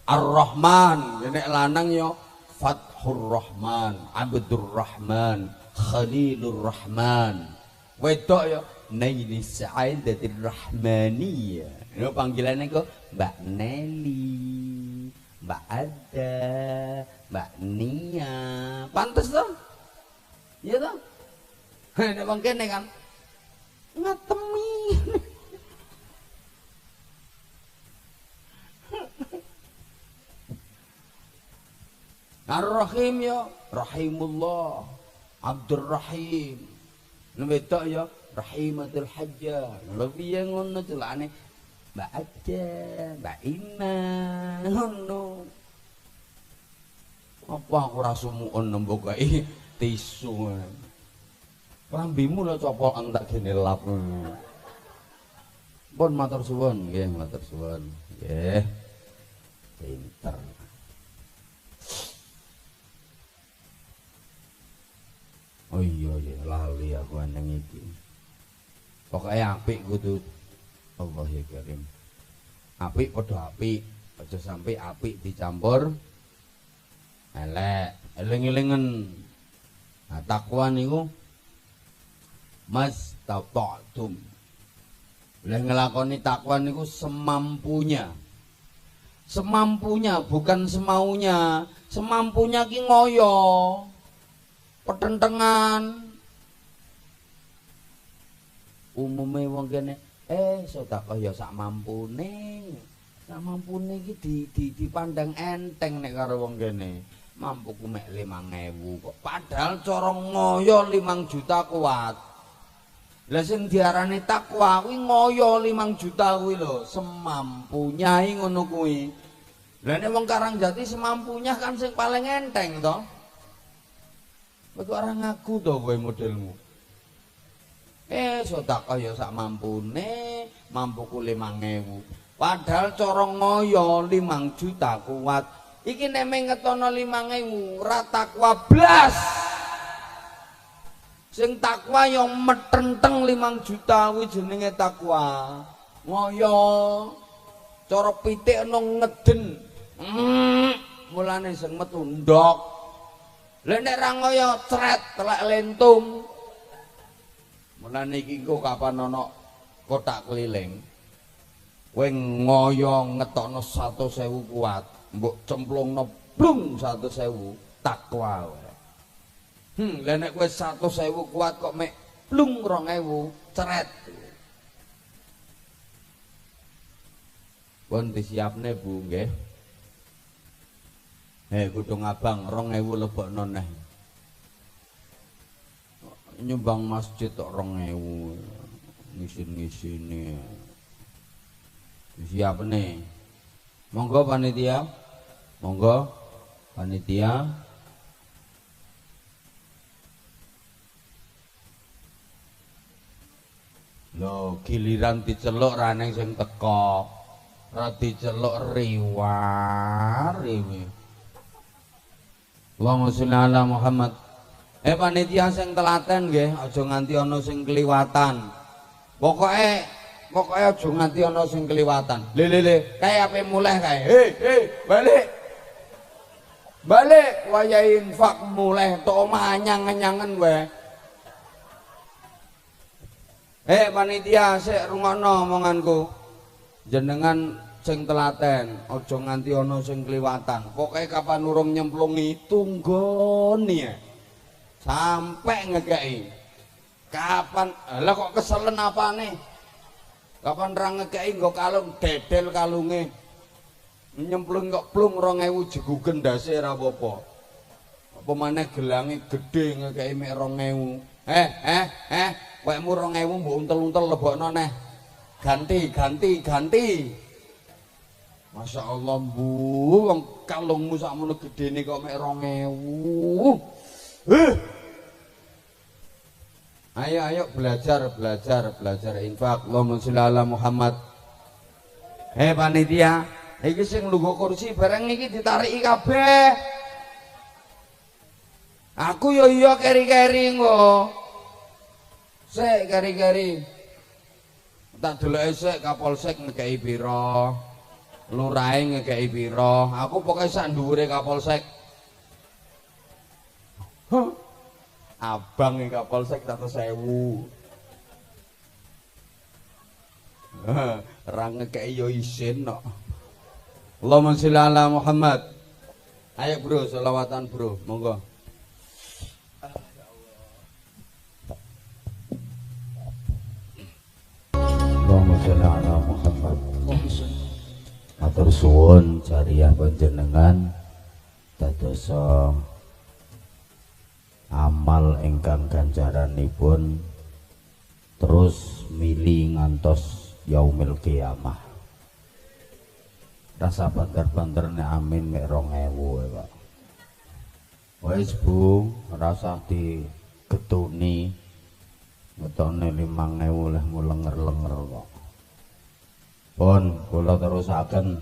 Ar-Rahman, nek lanang ya Fathur Rahman, Abdur Rahman, Khalilur Rahman. Wedok ya Nailis Sa'adatir Rahmaniyah. Ini panggilannya kok Mbak Nelly, Mbak Ada, Mbak Nia. Pantes dong? Iya dong? Ini panggilannya kan ngatemi. Ar-Rahim ya Rahimullah, Abdurrahim. Wedok ya Rahimatul Hajjah. Lebih yang ngono celane Mbak Aja, Mbak Ina ngono. Apa aku ora sumuun nembok kae tisu. Lambimu lho copokan tak gene lap. Pun matur suwun, nggih matur suwun. Nggih. Pinter. Oh iya lali aku nang iki. Pokoke apik kudu Allah ya Karim. Apik padha apik, aja sampai apik dicampur elek. Eling-elingen. Nah, takwa niku mas tata'tum. Boleh ngelakoni takwa niku semampunya. Semampunya bukan semaunya. Semampunya ki ngoyo. Petentengan umume wong kene sedekah ya sak mampune iki dipandang enteng nek karo wong kene mampu ku mek 5.000 kok padahal cara ngoyo 5 juta kuat. Lah sing diarani takwa kuwi ngoyo 5 juta kuwi lho semampunya ngono kuwi. Lah nek wong Karangjati semampunya kan sing paling enteng to. Kok ora ngaku to kowe modelmu. Sedekah ya sak mampune, mampuku 5.000. Padahal cara ngoyo 5 juta kuat. Iki nek ngetono 5.000 ora takwa blas. Sing takwa yang metenteng 5 juta kuwi jenenge takwa. Ngoyo cara pitik ana ngeden. Mulane sing metu ndok. Lek nek ra ngoyo cret telek lentung. Mulane iki engko kapan ana kotak keliling. Kowe ngoyo ngetokno 100.000 kuat, mbok cemplungno blung 100.000 takwa wae. Lek nek kowe 100.000 kuat kok mek blung 2.000 cret. Pun disiapne Bu nggih. Kudung abang 2.000 lebokno neh. Nyumbang masjid tok 2.000. Ngisin-ngisine. Siapne. Monggo panitia. Monggo panitia. Lho, giliran diceluk ra neng sing teka. Ra diceluk riwar iki. Allahumma sholli ala Muhammad. Panitia sing telaten nggih, aja nganti ana sing kliwatan. Pokoke aja nganti ana sing kliwatan. Le, kae ape mulih kae. Balik. Balik wayahe infak mulih tok omah anyang-anyangen wae. Panitia sik rungokno omonganku. Jenengan sing telaten, aja nganti ana sing kliwatan. Pokoke kapan urung nyemplungi tunggoni ya. Sampai ngekei. Kapan lah kok keselen apane? Kapan ra ngekei nggo kalung dedel kalunge. Nyemplung kok plung 2.000 jegugen ndase ra apa-apa. Apa maneh gelange gedhe ngekei mek 2.000. Kowe 2.000 mbok untel-untel lebokno neh. Ganti. Masya Allah Bu, wong kalungmu sakmono gedene kok mek 2.000. Ayo belajar infak. Allahumma sholli ala Muhammad. Panitia, iki sing lungguh kursi bareng iki ditariki kabeh. Aku yo iya keri-keri kok. Sik keri-keri. Tak deloke sik Kapolsek ngekeki pira. Lurahe ngekeki pira. Aku pokoke sak dhuwure Kapolsek. Abang ing Kapolsek 100.000. Ra ngekeki yo isin kok. Allahumma sholli ala Muhammad. Ayo bro, selawatan bro, monggo. Allahumma sholli ala Muhammad. Matur suwun jariyah panjenengan dadosa amal ingkang ganjaranipun terus mili ngantos yaumil qiyamah. Rasa banter-banterne amin mek 2.000 Pak. Wis Bu, rasa digetuni ngetone 5.000 leh mulenger-lenger kok. Pun kula terusaken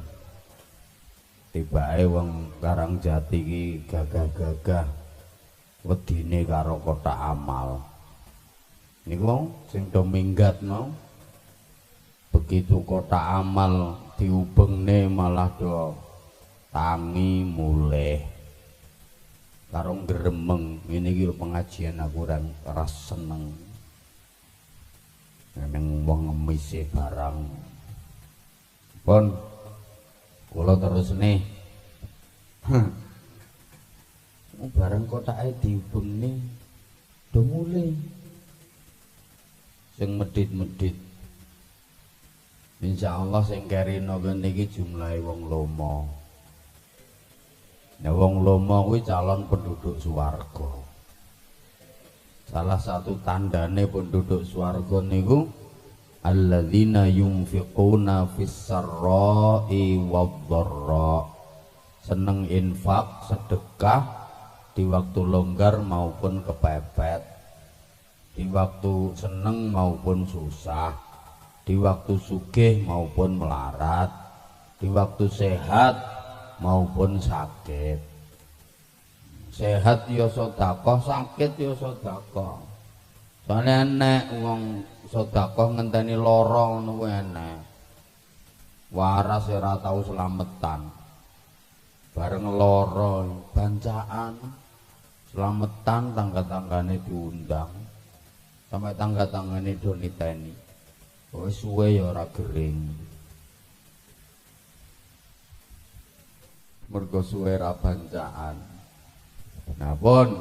tibake wong Karangjati iki gagah-gagah wedine karo kotak amal. Niku sing do minggat mau begitu kotak amal diubengne malah do tangi mulih karo gremeng. Ngene iki pengajian aku ras seneng. Neng wong ngemise barang. Pun kula terus nih. Bareng kotake diubengne do mulih. Sing medhit-medhit. Insyaallah sing kerina kene iki jumlahe wong lomo. Nah wong lomo kuwi calon penduduk swarga. Salah satu tandane penduduk swarga niku alladzina yunfiquna fis-sarra'i wadh-dharra. Seneng infak, sedekah di waktu longgar maupun kepepet, di waktu seneng maupun susah, di waktu sugih maupun melarat, di waktu sehat maupun sakit. Sehat ya sedekah, sakit ya sedekah. Soalnya enek wong sedekah ngenteni lara ngono kuwi enek. Waras ora tau slametan. Bareng lara bancaan slametan tangga-tanggane diundang. Sampai tangga-tanggane do niteni. Wis suwe ya ora gering. Mergo suwe ra bancaan. Nah pun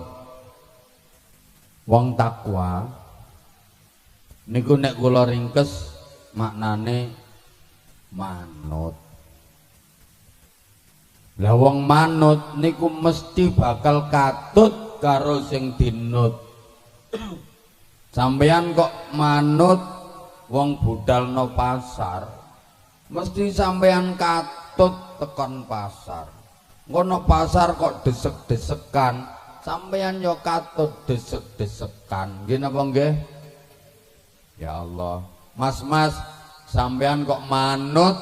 wong takwa niku nek kula ringkes maknane manut. Lah wong manut niku mesti bakal katut karo sing dinut. Sampeyan kok manut wong budalno pasar, mesti sampeyan katut tekan pasar. Ngono pasar kok desek-desekan, sampeyan yo katut desek-desekan. Nggih napa nggih? Ya Allah, mas-mas sampeyan kok manut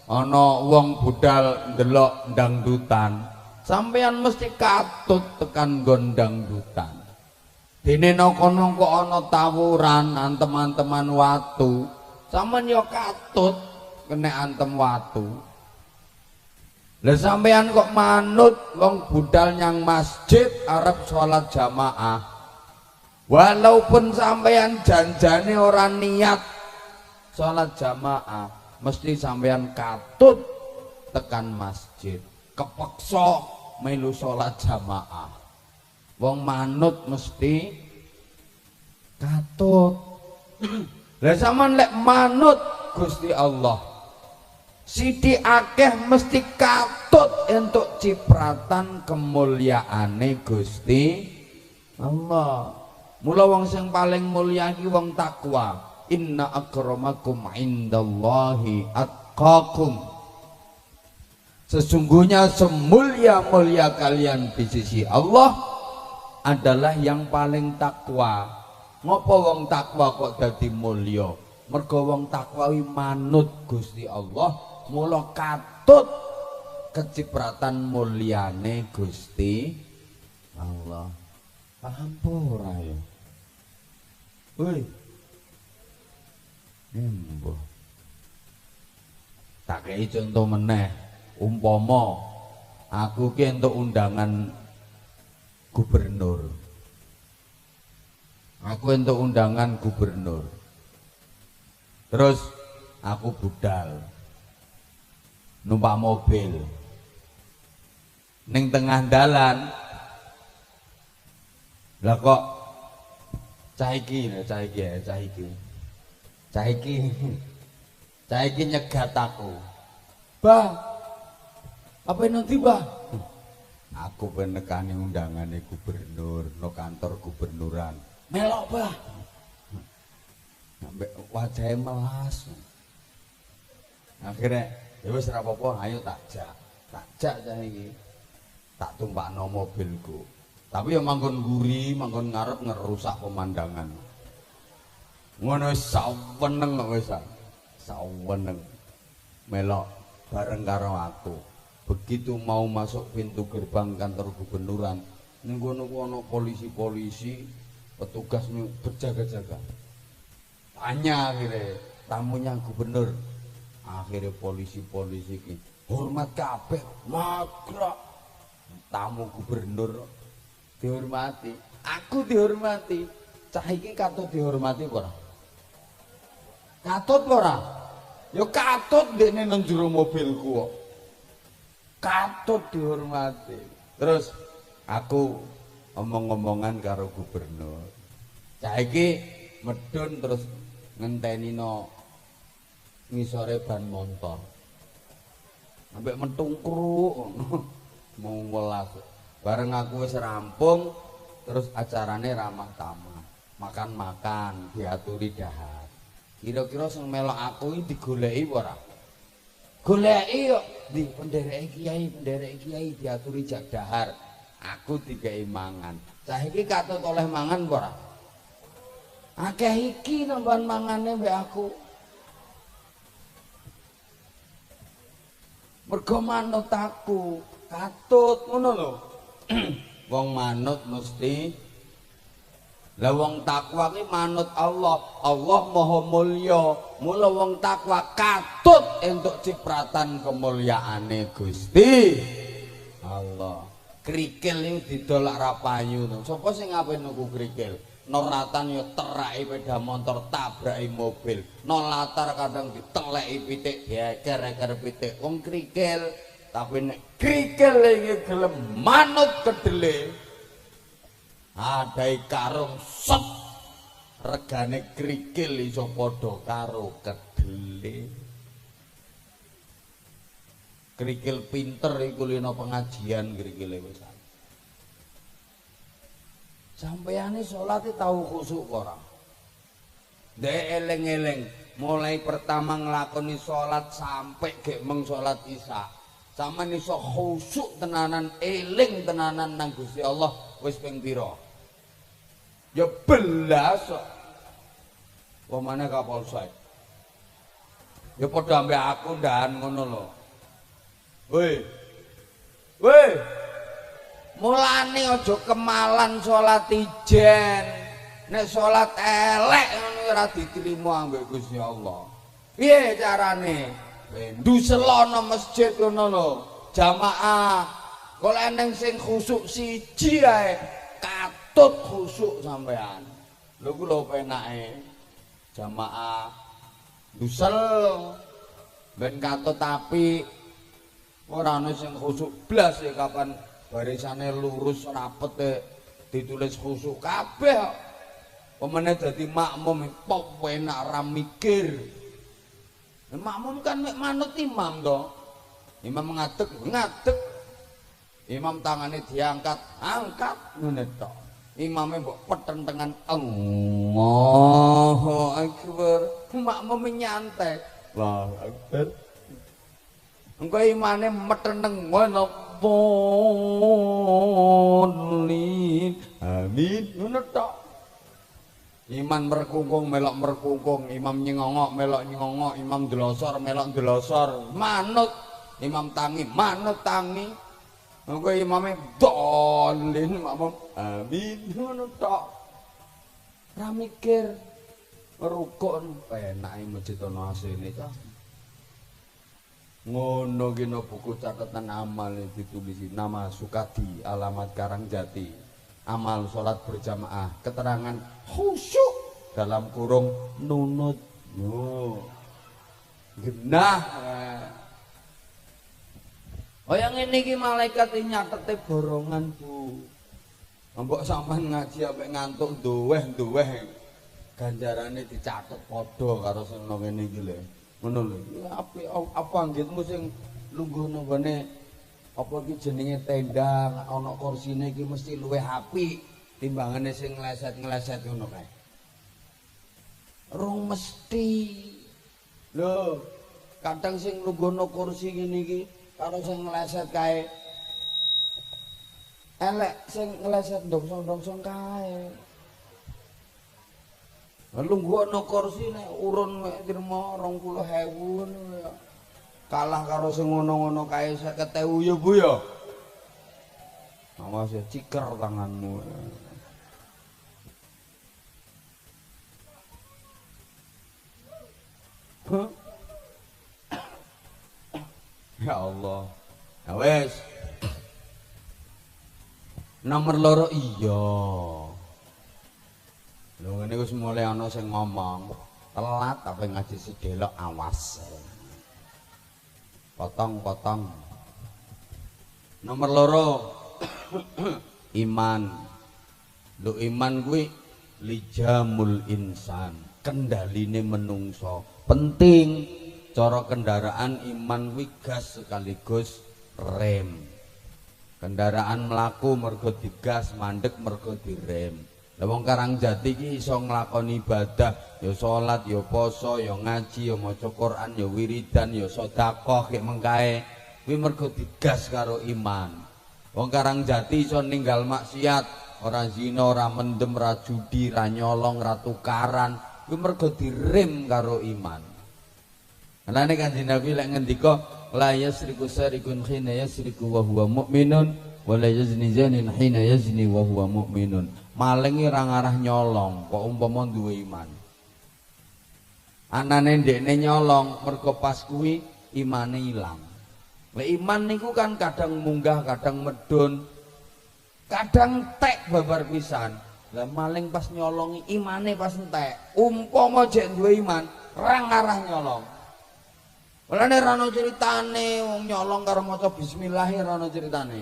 ana wong budal ndelok dangdutan, sampeyan mesti katut tekan nggon dangdutan. Dene kono kok ana tawuran antem-anteman watu, sampeyan yo katut kena antem watu. Lah sampeyan kok manut wong budal nyang masjid arep sholat jamaah. Walaupun sampeyan janjane ora niat sholat jamaah, mesti sampeyan katut tekan masjid, kepeksa melu sholat jamaah. Wong manut mesti katut. Lah sampeyan lek manut Gusti Allah, sidi akeh mesti katut entuk cipratan kemuliaane Gusti Allah. Mula wong sing paling mulya iki wong takwa. Inna akramakum indallahi atqakum. Sesungguhnya semulia-mulia kalian di sisi Allah adalah yang paling takwa. Ngopo wong takwa kok dadi mulya? Mergo wong takwa manut Gusti Allah, mula katut kecipratan mulyane Gusti Allah. Paham ora ya? Woi. Mbah. Tak kei contoh meneh, umpama aku ki entuk undangan gubernur. Aku entuk undangan gubernur. Terus aku budal numpak mobil ning tengah dalan. Lah kok cah iki nyegat aku. Bah, apa nanti bah? Aku penekani undangane gubernur no kantor gubernuran. Melok bah. Sampai wajahnya melas. Akhirnya ya wis ora apa-apa, ayo takjak cah iki. Tak tumpakno mobilku. Tapi ya manggon guri, manggon ngarep ngerusak pemandangan. Ngono wis saweneng kok wis. Saweneng. Melok bareng karo aku. Begitu mau masuk pintu gerbang kantor gubernuran, ning kono ana polisi-polisi, petugas berjaga-jaga. Tanya akhirnya tamunya gubernur. Akhirnya polisi-polisi ini hormat kabeh, magrak. Tamu gubernur dihormati, aku dihormati. Cah iki katut dihormati ora? Katut ora? Ya katut ndekne nang jero mobilku kok. Katut dihormati. Terus aku omong-omongan karo gubernur. Cah iki medun terus ngenteni no ngisore ban motor sampai mentungkruk mau welas. Bareng aku wis rampung, terus acarane ramah tamah, makan-makan, diaturi dahar. Kira-kira sing melok aku iki digoleki apa ora? Goleki kok di pendereke kiai diaturi jak dahar. aku dikei mangan. Saiki katut oleh mangan apa ora? Akeh iki nambahan mangane mbek aku. Mergo manut aku, katut ngono lho. Wong manut mesti lah wong takwa ki manut Allah. Allah Maha Mulya. Mula wong takwa katut entuk cipratan kemulyaane Gusti Allah. Krikil iki didolak ra payu to. Sapa sing ngapain nuku krikil? Noratan yo teraki sepeda motor tabraki mobil. Nolatar kadang diteleki pitik, geger-geger pitik. Wong krikil, tapi nek krikil iki gelem manut kedele. Adai karung sep. Regane krikil iso padha karo kedele. Krikil pinter iku lino pengajian krikile wis. Sampeyane salat tau khusuk ora? Ndek eling-eling mulai pertama nglakoni salat sampai gek meng salat Isya. Sampeyan iso khusuk tenanan, eling tenanan nang Gusti Allah wis ping pira? Ya belas kok. Pemane Kapolsek. Ya padha ambek aku ndan ngono lho. Woi. Woi. Mulane aja kemalan salat ijen. Nek salat elek ngono ora diterima ambek Gusti Allah. Piye carane? Nduselono masjid ngono lho, jamaah. Kok eneng sing khusuk siji ae, katut khusuk sampean. Lho ku lho penake jamaah ndusel ben katut apik. Ora ana sing khusuk blas ya kapan barisane lurus rapet ditulis khusuk kabeh. Pemene dadi makmum pop enak ra mikir. Makmum kan mek manut imam to. Imam ngadeg, ngadeg. Imam tangane diangkat, angkat ngene tok. Imame mbok petentengan Allahu Akbar. Makmum nyantai. Allahu Akbar. Engko imane metenteng ngono. Amin. Ngono tok. Iman merkungkung melok merkungkung, imam nyengongok melok nyengongok, imam delosor melok delosor, manut imam tangi manut tangi. Engko imame dolin makmum amin ngono tok. Ora mikir rukun penake masjid ana asline ta. Ngono ki no buku catatan amal ditulisi nama Sukadi, alamat Karangjati. Amal sholat berjamaah, keterangan khusyuk dalam kurung nunut. Genah. Oh yang ini ki malaikat nyatete borongan Bu. Mbok sampean ngaji sampai ngantuk duweh ganjarane dicatet padha karo sing ngene iki lho. Ngono lho. Apik apa anggitmu sing lungguh nang gone apa iki jenenge tenda ana kursine iki mesti luwih apik timbangane sing ngleset-ngleset ngono kae. Rung mesti. Lho, kadang sing lungguhno kursi ngene iki karo sing ngleset kae. Elek sing ngleset ndongsong-ndongsong kae. Lungguhno kursi nek urun mek trimo 20.000 ngono ya. Kalah karo sing ngono-ngono kae 50.000 ya Bu ya. Awas ya ciker tanganmu. Huh? Ya Allah. Ya wes. Nomor loro iya. Lho ngene wis mulai ana sing ngomong, telat tapi ngaji sedelok awas. Potong-potong. Nomor loro iman. Lho iman kuwi lijamul insan, kendaline menungso. Penting cara kendaraan iman kuwi gas sekaligus rem. Kendaraan mlaku mergo digas, mandek mergo direm. Lah wong Karangjati iki iso nglakoni ibadah, ya salat, ya poso, ya ngaji, ya maca Quran, ya wiridan, ya sedekah kek mengkae. Kuwi mergo digas karo iman. Wong Karangjati iso ninggal maksiat, ora zina, ora mendem, ora judi, ora nyolong, ora tukaran, kuwi mergo direm karo iman. Lane Kanjeng Nabi lek ngendika la yasriku sarikun hina yasriku wa huwa mu'minun wa la yazni zanin hina yazni wa huwa mu'minun. Maling ora ngarah nyolong kok umpama duwe iman. Anane ndekne nyolong mergo pas kuwi imane ilang. Lek iman niku kan kadang munggah, kadang medun, kadang tek babar pisan. Lah maling pas nyolongi imane pas entek. Umpama jek duwe iman, ora ngarah nyolong. Mulane ora ana critane wong nyolong karo maca bismillah ora ana critane.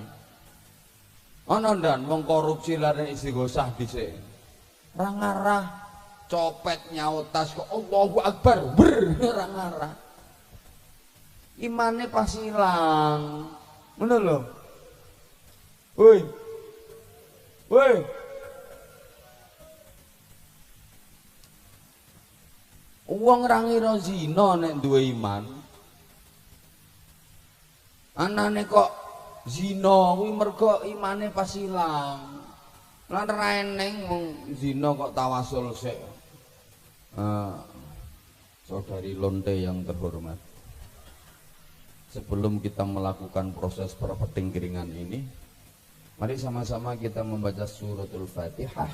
Ana ndan wong korupsi lare istighosah dhisik. Ora ngarah copet nyaut tas kok Allahu Akbar, ora ngarah. Imane pas ilang. Ngono lho. Woi. Woi. Wong ra ngira zina nek duwe iman. Anane kok zina kuwi mergo imane pas ilang. Lan ra eneng wong zina kok tawasul sik. Saudari Lonte yang terhormat. Sebelum kita melakukan proses perpetinggiringan ini, mari sama-sama kita membaca suratul Fatihah.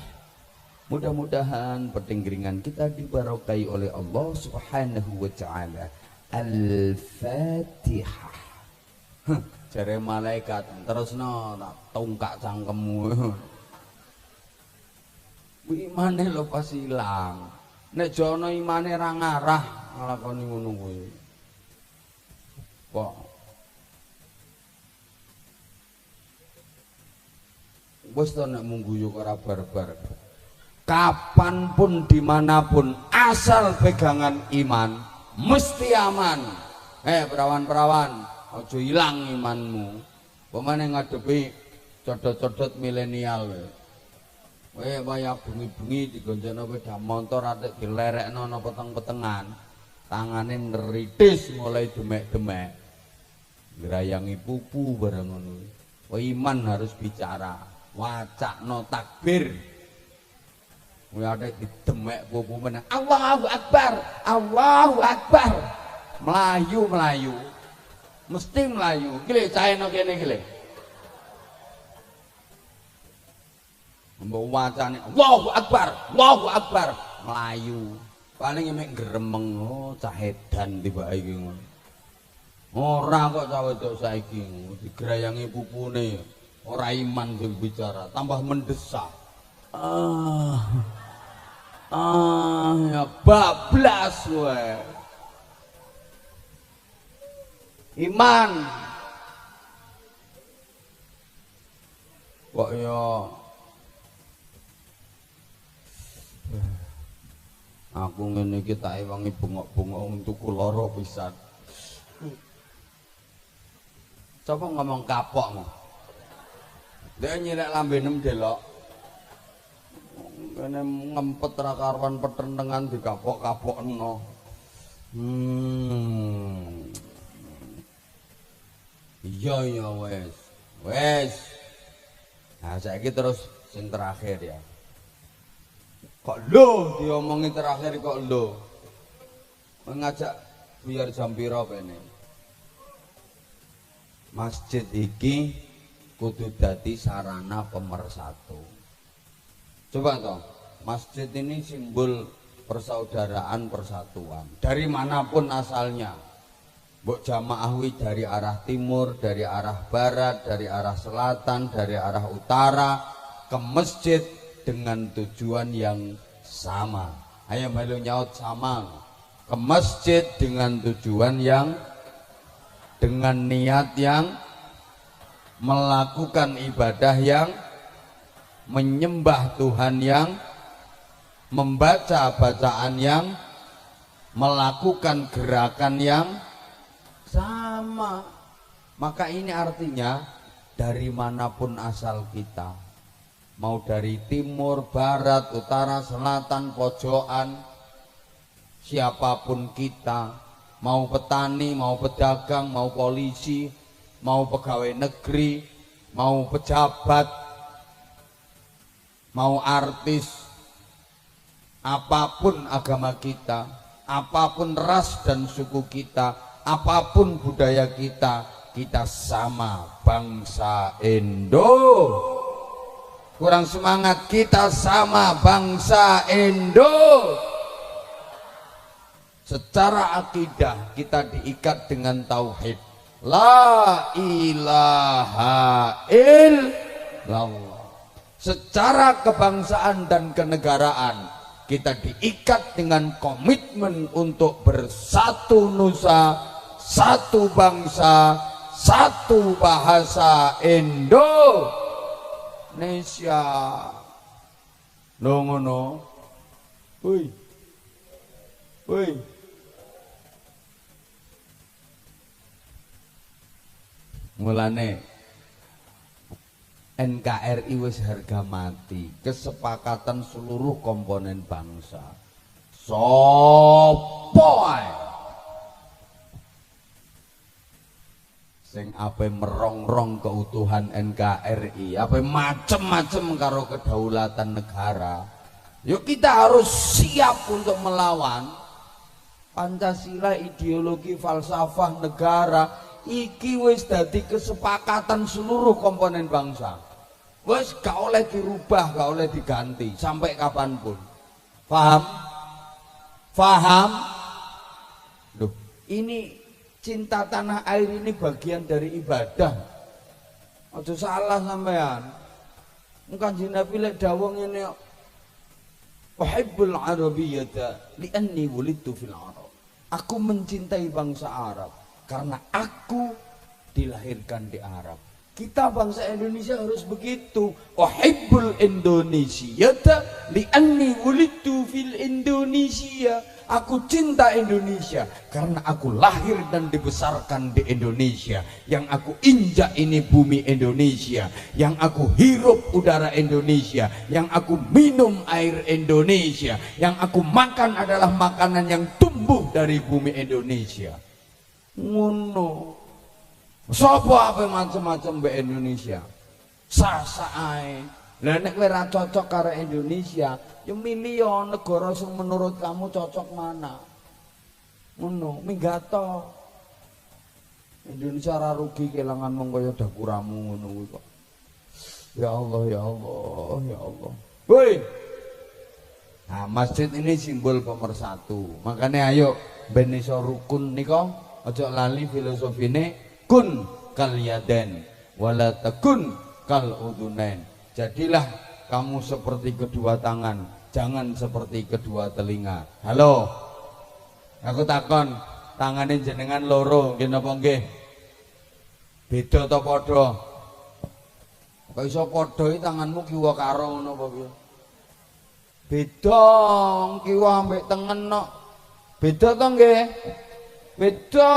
Mudah-mudahan pertinggiringan kita dibarokai oleh Allah Subhanahu wa Ta'ala. Al-Fatihah. Jare malaikat terusno tak tungkak cangkemmu. Imane lho pas ilang. Nek jono imane ra ngarah nglakoni ngono kuwi. Kok wis to nek mung guyu ora barbar. Kapanpun dimanapun asal pegangan iman mesti aman. Perawan-perawan, aja ilang imanmu. Pemane ngadepi codot-codot milenial kowe waya bengi-bengi digonjono sepeda motor atik dilerekno ana peteng-petengan. Tangane neritis mulai demek-demek. Ngerayangi pupu barang ngono. Iman harus bicara, wacakno takbir. Kowe atik didemek pupu meneh. Allahu Akbar, Allahu Akbar. Melayu. Mesti melayu. Iki lho cahe nang kene iki lho. Mbok wacane Allahu Akbar, Allahu Akbar. Melayu. Paling mek gremeng cah edan tibake iki ngono. Ora kok cah wedok saiki digrayangi pupune, ora iman sing bicara, tambah mendesak. Ya bablas kowe. Iman. Kok ya aku ngene iki tak ewangi bengok-bengok untuk lara pisan. Coba ngomong kapok. Dia nyilek lambenem delok. Kene ngempet ra karuan petentengan dikapok-kapokno. Iya wes. Nah saiki terus sing terakhir ya. Kok lho diomongi terakhir kok lho. Mengajak biar jam pira kene. Masjid iki kudu dadi sarana pemersatu. Coba toh, masjid ini simbol persaudaraan, persatuan. Dari manapun asalnya. Mbok jamaah wi dari arah timur, dari arah barat, dari arah selatan, dari arah utara ke masjid dengan tujuan yang sama. Ayo melu nyaut sama. Ke masjid dengan tujuan yang dengan niat yang melakukan ibadah yang menyembah Tuhan yang membaca bacaan yang melakukan gerakan yang sama. Maka ini artinya dari manapun asal kita, mau dari timur, barat, utara, selatan, pojokan, siapapun kita, mau petani, mau pedagang, mau polisi, mau pegawai negeri, mau pejabat, mau artis, apapun agama kita, apapun ras dan suku kita, apapun budaya kita, kita sama bangsa Indo. Kurang semangat, kita sama bangsa Indo. Secara akidah kita diikat dengan tauhid. La ilaha illallah. Secara kebangsaan dan kenegaraan kita diikat dengan komitmen untuk bersatu nusa, satu bangsa, satu bahasa Indonesia. No ngono. Woi. Woi. Mulane NKRI wis harga mati, kesepakatan seluruh komponen bangsa. Sopo ae sing ape merongrong keutuhan NKRI, ape macem-macem karo kedaulatan negara, yuk kita harus siap untuk melawan. Pancasila ideologi falsafah negara iki wis dadi kesepakatan seluruh komponen bangsa. Wis gak oleh dirubah, gak oleh diganti sampai kapanpun. Paham? Paham? Loh, ini cinta tanah air ini bagian dari ibadah. Aja salah sampean. Kanjeng Nabi lek dawuh ngene, uhibbul arabiyyata li'anni wulidtu fil arab. Aku mencintai bangsa Arab karena aku dilahirkan di Arab. Kita bangsa Indonesia harus begitu. Uhibbul indonesiyyata li'anni wulidtu fil Indonesia. Aku cinta Indonesia karena aku lahir dan dibesarkan di Indonesia. Yang aku injak ini bumi Indonesia. Yang aku hirup udara Indonesia. Yang aku minum air Indonesia. Yang aku makan adalah makanan yang tumbuh dari bumi Indonesia. Ngono. Sapa apa macam-macam mbek Indonesia? Sasa ae. Lah nek kowe ra cocok karo Indonesia, ya milih yo negara sing menurut kamu cocok mana. Ngono, minggato. Indonesia ra rugi kelangan mung kaya dapuramu ngono kuwi kok. Ya Allah, ya Allah, ya Allah. Woi. Nah, masjid ini simbol pemersatu. Makanya ayo ben iso rukun nika, aja lali filosofine kun kal yaden wala takun kal udunain. Jadilah kamu seperti kedua tangan, jangan seperti kedua telinga. Halo, aku takon, tangannya jenengan loro, nggih napa nggih? Beda ta padha? Kok iso padha iki tanganmu kiwa karo ngono apa piye? Beda, kiwa ambek tengen kok. Beda ta nggih? Beda,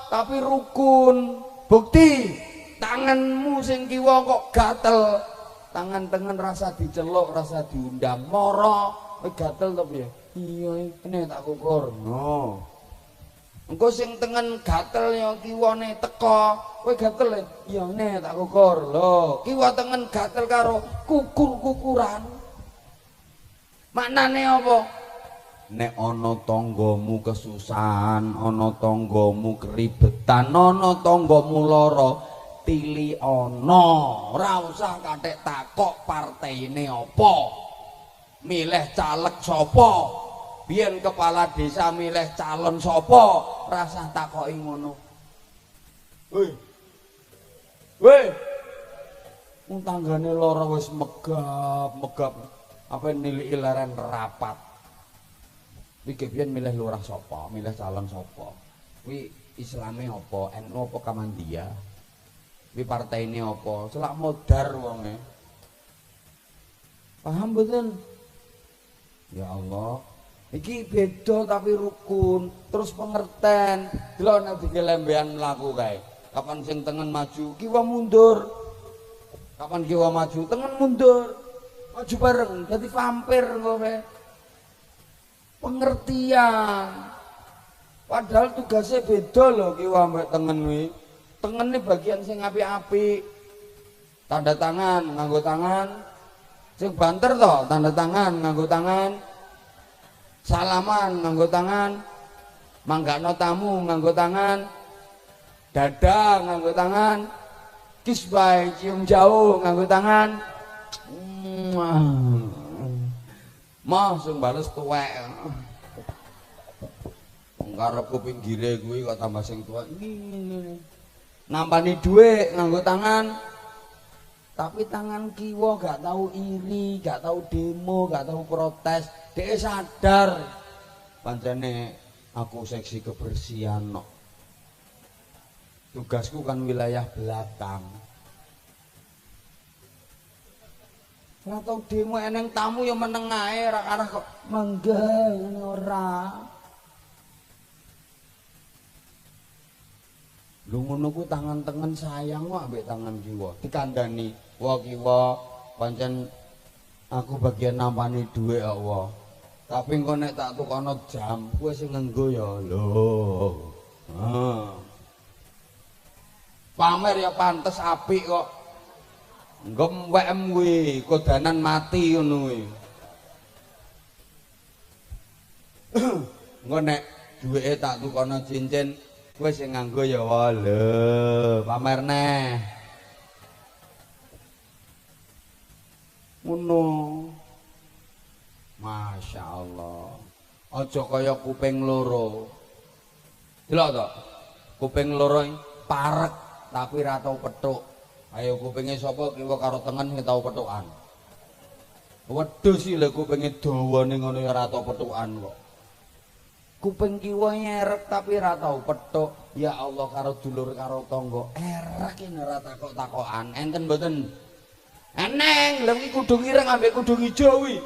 tapi rukun. Bukti tanganmu sing kiwa kok gatel, tangan tengen rasa diceluk, rasa diundang, moro, gatel to piye? Iya, kene tak kukur. No. Engko sing tengen gatel ya kiwane teko, kowe gatel ya ne tak kukur. Lho, kiwa tengen gatel karo kukur-kukuran. Maknane apa? Nek ana tanggamu kesusahan, ana tanggamu keribetan, ana tanggamu lara, tili ana, ora usah kathek takok partene apa, milih caleg sapa, biyen kepala desa milih calon sapa, ora usah takoki ngono. Woi, woi, wong tanggane lara wis megap, apa niliki leren rapat. Iki biyen milih lurah sapa, milih calon sapa, kuwi Islame apa, NU apa Kamandia, kuwi partene apa, selak modar wonge. Paham mboten? Ya Allah, iki beda tapi rukun, terus pengerten. Delok nek dikelembean mlaku kae. Kapan sing tengen maju, kiwa mundur. Kapan kiwa maju, tengen mundur. Maju bareng, dadi vampir kowe. Pengertian. Padahal tugasnya beda loh kiwa mbak tengen wi. Tengen ini bagian sing apik-apik. tanda tangan nganggo tangan, sing banter to tanda tangan nganggo tangan, salaman nganggo tangan, manggakno tamu nganggo tangan, dada nganggo tangan, kiss bye cium jauh nganggo tangan. Mah sing bales tuwek. Ngarepku pinggire kuwi kok tambah sing tuwek. Nampani dhuwit nganggo tangan. Tapi tangan kiwa gak tahu iri, gak tahu demo, gak tahu protes. Dhek sadar pancene aku seksi kebersihan no. Tugasku kan wilayah belakang. Ora tau demo eneng tamu ya meneng ae ra arah kok menggah ora. Lu ngono ku tangan tengen sayang kok ambek tangan kiwa. Dikandani, "Wa kiwa, pancen aku bagian nampani dhuwit kok wa. Tapi engko nek tak tukono jam, kowe sing ngenggo ya lho." Pamer ya pantes apik kok. Ngem kuwi kodanan mati ngono kuwi. Engko nek duweke tak tukono cincin, kowe sing nganggo ya lho, pamer neh. Ngono. Masya Allah. Aja kaya kuping loro. Delok to? Kuping loro parek tapi ra tau petuk. Ayo kupinge sapa kiwa karo tengen sing tau petukan. Wedhus iki lho kupinge dawane ngono ya ora tau petukan kok. Kuping kiwa nyerek tapi ora tau petuk. Ya Allah karo dulur karo tangga erek iki ora takok-takokan. Enten mboten? Eneng, lha iki kudung ireng ambek kudung ijo kuwi.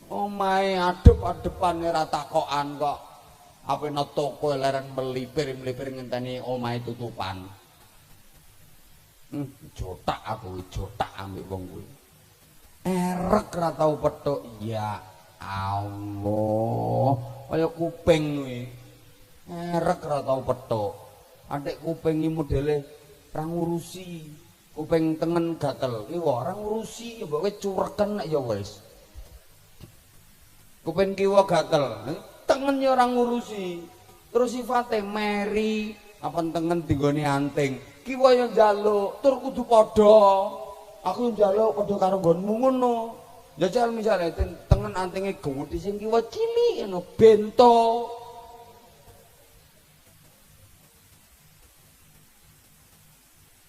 Omahe adep-adepan ora takokan kok. Apa no toko leren melipir-melipir ngenteni omahe tutupan. Jotak aku jotak ambek wong kuwi. Erek ra tau petuk. Ya Allah, kaya kuping kuwi. Erek ra tau petuk. Atik kuping iki modele ra ngurusi. Kuping tengen gatel. Iki ora ngurusi, mbok kowe cureken nek ya wis. Kuping kiwa gatel. Tengen ya orang ngurusi. Terus sifatnya meri apa tengen tinggone anting. Kiwa yang njaluk tur kudu padha. Aku yang njaluk padha karo nggonmu ngono. Jajal misale tengen antinge gedhe sing kiwa cilik ngono bento.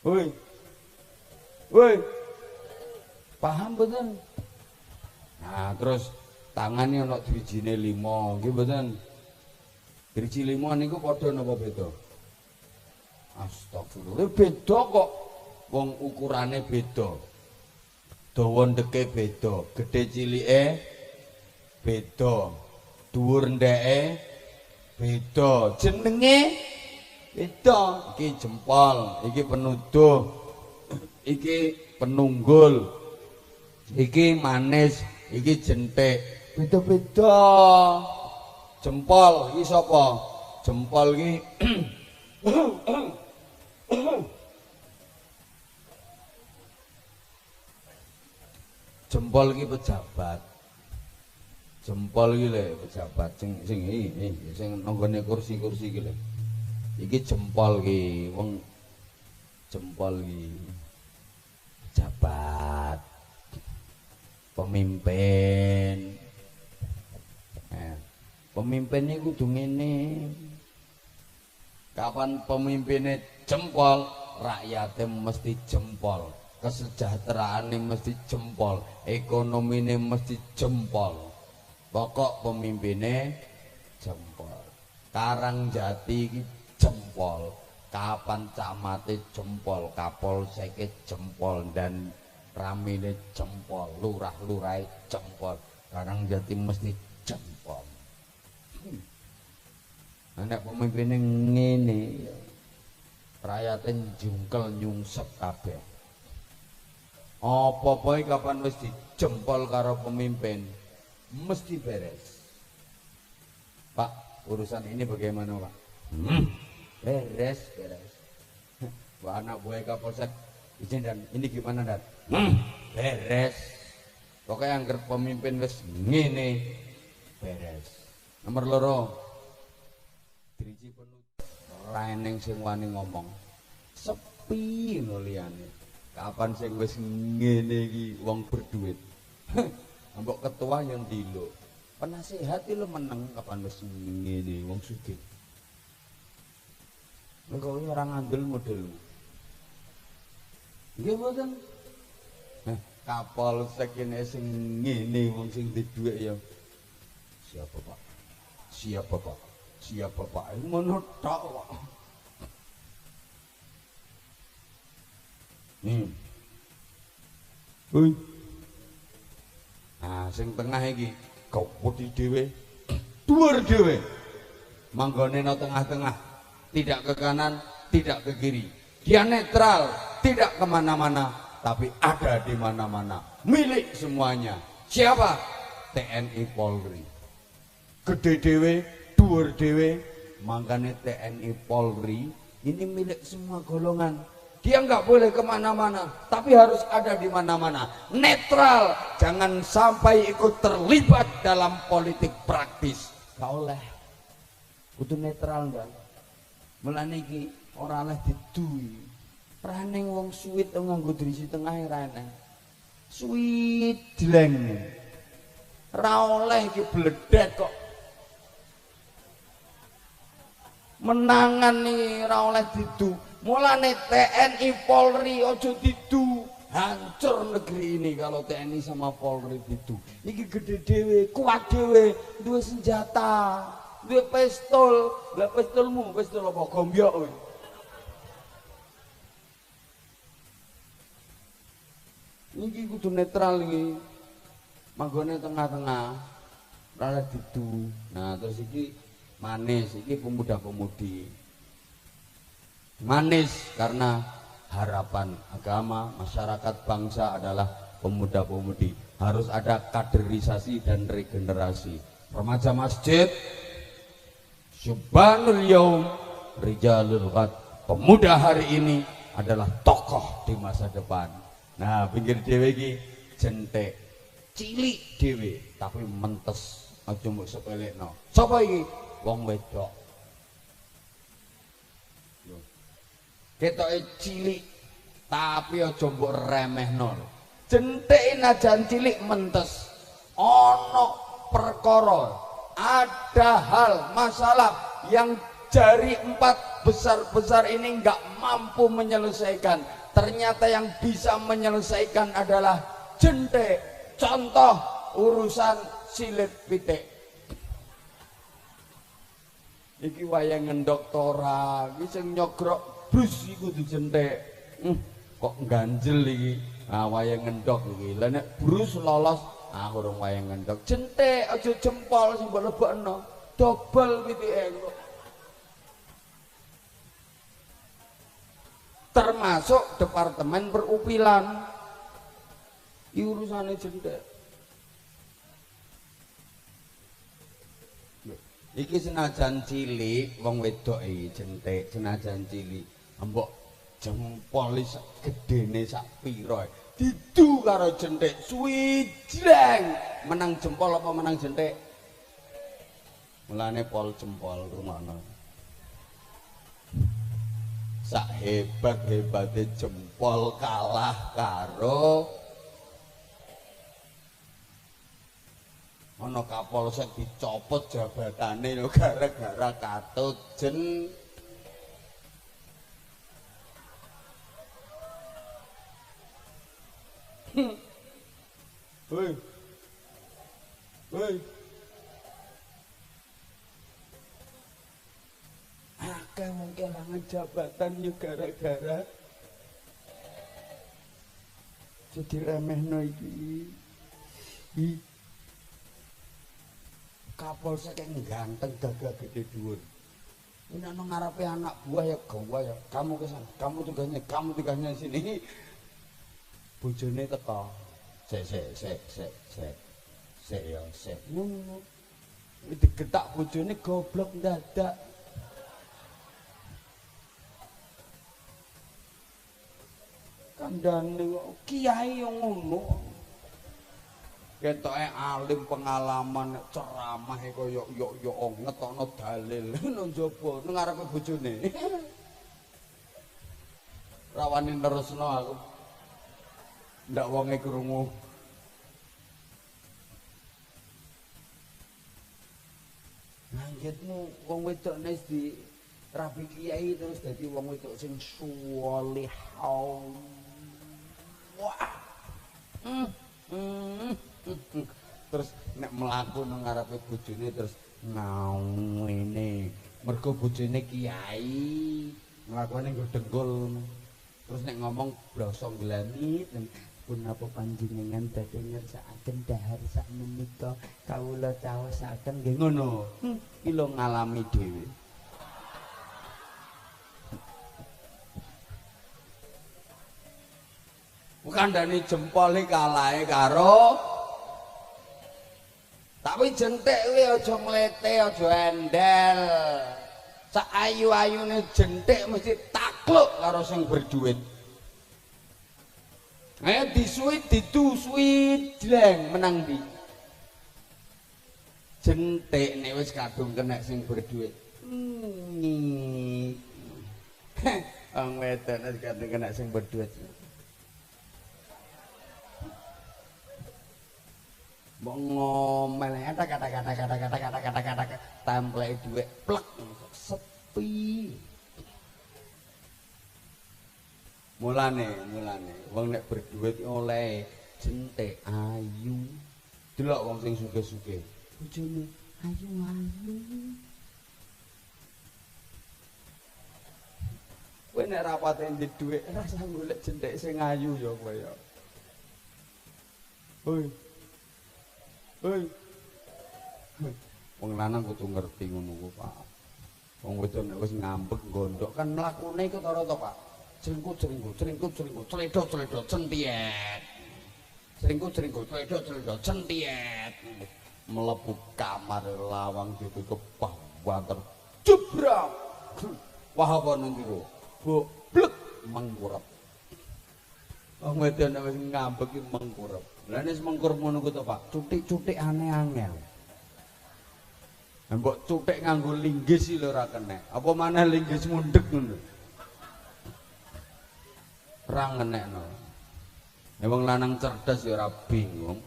Woi. Woi. Paham betul? Nah, terus tangannya ana drijine 5 nggih mboten. Driji 5 niku padha napa beda? Astagfirullah. Beda kok. Wong ukurane beda. Dawa ndeke beda, gedhe cilike beda. Dhuwur ndeke beda, jenenge beda. Iki jempol, iki penuduh, iki penunggul, iki manis, iki jentik. Beda-beda. Jempol iki sapa? Jempol iki jempol iki pejabat. Jempol iki lho pejabat sing nanggone kursi-kursi iki lho. Iki jempol iki wong jempol iki pejabat. Pemimpin. Pemimpin ini kudu ngene. Kapan pemimpinnya jempol, rakyatnya mesti jempol. Kesejahteraannya mesti jempol. Ekonominya mesti jempol. Pokok pemimpinnya jempol. Karangjati jempol. Kapan camate jempol, kapolseke jempol dan ramine jempol, lurah-lurahe jempol. Karangjati mesti jempol. Nek pemimpine ngene rakyate jungkel nyungsep kabeh. Apa-apa kapan wis dijempol karo pemimpin mesti beres. Pak, urusan ini bagaimana, Pak? Beres. Wah, anak buah Kapolsek izin dan ini gimana dan beres pokoknya angker pemimpin wis ngene beres. Nomor loro driji penuh raeneng sing wani ngomong sepi lho liyane kapan sing wis ngene iki wong berduit ambok ketua yang dilo penasehat itu meneng kapan wis ngene wong sugih lha kok ora ngandel modelmu nggih mboten Kapolsek ini sing ngene wong sing duwe dhuwit ya siapa Pak siapa Pak siapa Pak ngono tok kok nah sing tengah iki kopoti dhewe dhuwur dhewe manggone nang tengah-tengah tidak ke kanan tidak ke kiri dia netral tidak kemana-mana tapi ada di mana-mana milik semuanya siapa TNI Polri gede dhewe dhuwur dhewe mangkane TNI Polri ini milik semua golongan dia nggak boleh kemana-mana tapi harus ada di mana-mana netral jangan sampai ikut terlibat dalam politik praktis gak oleh kudu netral kan mulane iki ora oleh diduwi raneng wong suwit nganggo driji tengah raneng suwit dleng ra oleh iki bledhet kok menangan nih ra oleh didu mulane TNI Polri ojo didu hancur negeri ini kalau TNI sama Polri didu iki gede dhewe kuat dhewe duwe senjata duwe pistol lah pistolmu pistol apa gombyok iki kudu netral iki manggone tengah-tengah ora didu nah terus iki manis iki pemuda-pemudi manis karena harapan agama masyarakat bangsa adalah pemuda-pemudi harus ada kaderisasi dan regenerasi remaja masjid Syubbanul Yaum Rijalul Ghad pemuda hari ini adalah tokoh di masa depan nah pinggir dhewe iki jentek cilik dhewe tapi mentes aja mbok sepelekno sapa iki wong wedok ketoke cilik tapi aja mbok remehno jentek najan cilik mentes ana perkara ada hal masalah yang jari 4 besar-besar ini nggak mampu menyelesaikan ternyata yang bisa menyelesaikan adalah jentek contoh urusan silit pitik iki wayang ngendok tora iki sing nyogrok brus iku dijentek kok ganjel iki wayang ngendok iki lha nek brus lolos urung wayang ngendok jentek aja jempol sing mbok lebokno dobel pitike kok termasuk departemen perupilan iki urusane jentek iki senajan cilik wong wedok iki jentek senajan cilik mbok jempol sak gedene sak pira didu karo jentek suwijleng menang jempol apa menang jentek mulane pol jempol rumakno sak hebat-hebate jempol kalah karo ana Kapolsek dicopot jabatane lho gara-gara katut jen Hei akeh wong kelangan jabatan yo gara-gara jadi remehno iki Kapolsek yang ganteng gagah gede dhuwur ini ana ngarepe anak buah ya gawa ya kamu kesana kamu tugasnya sini bojone teko sik ya ngono digetak bojone goblok dadak kandhane kiai yo ngono. Ketoke alim pengalaman ceramah kaya yo ngetokno dalil nang njaba nang ngarepe bojone. Rawani nerusno aku. Ndak wonge krungu. Nanggetmu wong wedok nek di rapi kiai terus dadi wong wedok sing saleh. Wah. Terus nek mlaku nang ngarepe bojone terus ngene. Mergo bojone kiai, mlakune nggo dengkul. Terus nek ngomong brasa glanit punapa panjenengan badhe ngersakaken dahar sak menika kawula caosaken nggih ngono. Iki lho ngalami dhewe. Kandhane jempol iki kalahe karo tapi jentik kuwi aja mlete aja endel. Sak ayu-ayune jentik mesti takluk karo sing berduit. Ayo disuit ditusui jleng menang ndi. Jentik nek wis kadung kena sing berduit. Wong wedok nek kadung kena sing berduit. Mbok ngomel kata-kata template dhuwit plek sepi. Mulane wong nek berduit oleh jentik ayu. Delok wong sing sugih-sugih. Bojone ayu-ayu. Kowe nek rapate ndek dhuwit rasa golek jentik sing ayu ya kowe ya. Hoi. Wong lanang kudu ngerti ngono ku, Pak. Wong wedok nek wis ngambek gondok kan mlakune iku rata-rata, Pak. Cringkut, cledhok, centiet. Cringkut, cledhok, centiet. Mlebu kamar lawang ditutup banter. Jebrak. Wah apa nang njero? Blek mengkurep. Wong wedok nek wis ngambek iki mengkurep. Lah nek mengkurep ngono ku to, Pak. Cutik-cutik aneh-angel. Mbok cutik nganggo linggis iki lho ora kenek. Apa maneh linggis mundhek ngono. Ora ngenekno. Nek wong lanang cerdas ya ora bingung.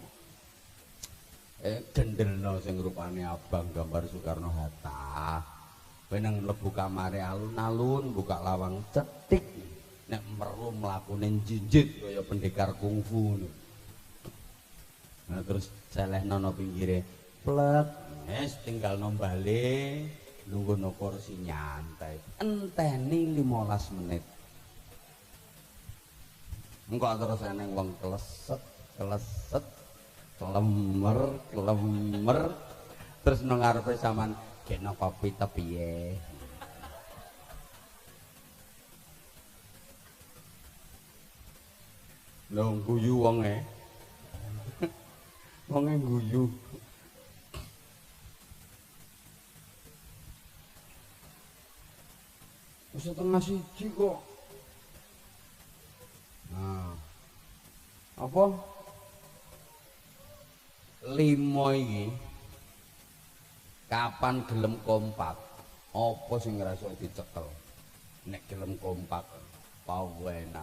Gendelno sing rupane abang gambar Soekarno Hatta. Kowe nang mlebu kamare alun-alun buka lawang cetik. Nek meru mlakune jinjit kaya pendekar kungfu ngono. Nah terus celehno nang pinggire plek wis tinggal nombale nunggu no kursi nyantai enteni 15 menit engko terus eneng wong kleset klemer terus nang ngarepe sampean kena kopi ta piye lho guyu wonge wonge guyu setengah siji kok. Nah. Apa? 5 iki kapan gelem kompak? Apa sing ngrasa dicekel? Nek gelem kompak, pawena.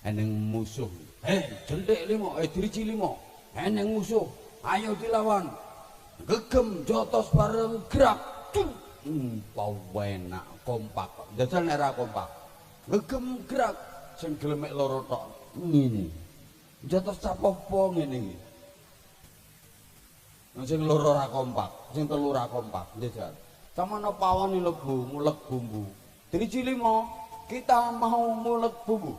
Eneng musuh. Jentik 5, driji 5. Eneng musuh. Ayo dilawan. Gegem jotos bareng gerak. Pawena kompak. Jajal nek ora kompak. Gegem gerak sing gelemek loro tok. Ngene. Jotos capopo ngene iki. Sing loro ora kompak, sing telu ora kompak. Jajal. Samana pawon lebu ngulek bumbu. Driji 5, kita mau ngulek bumbu.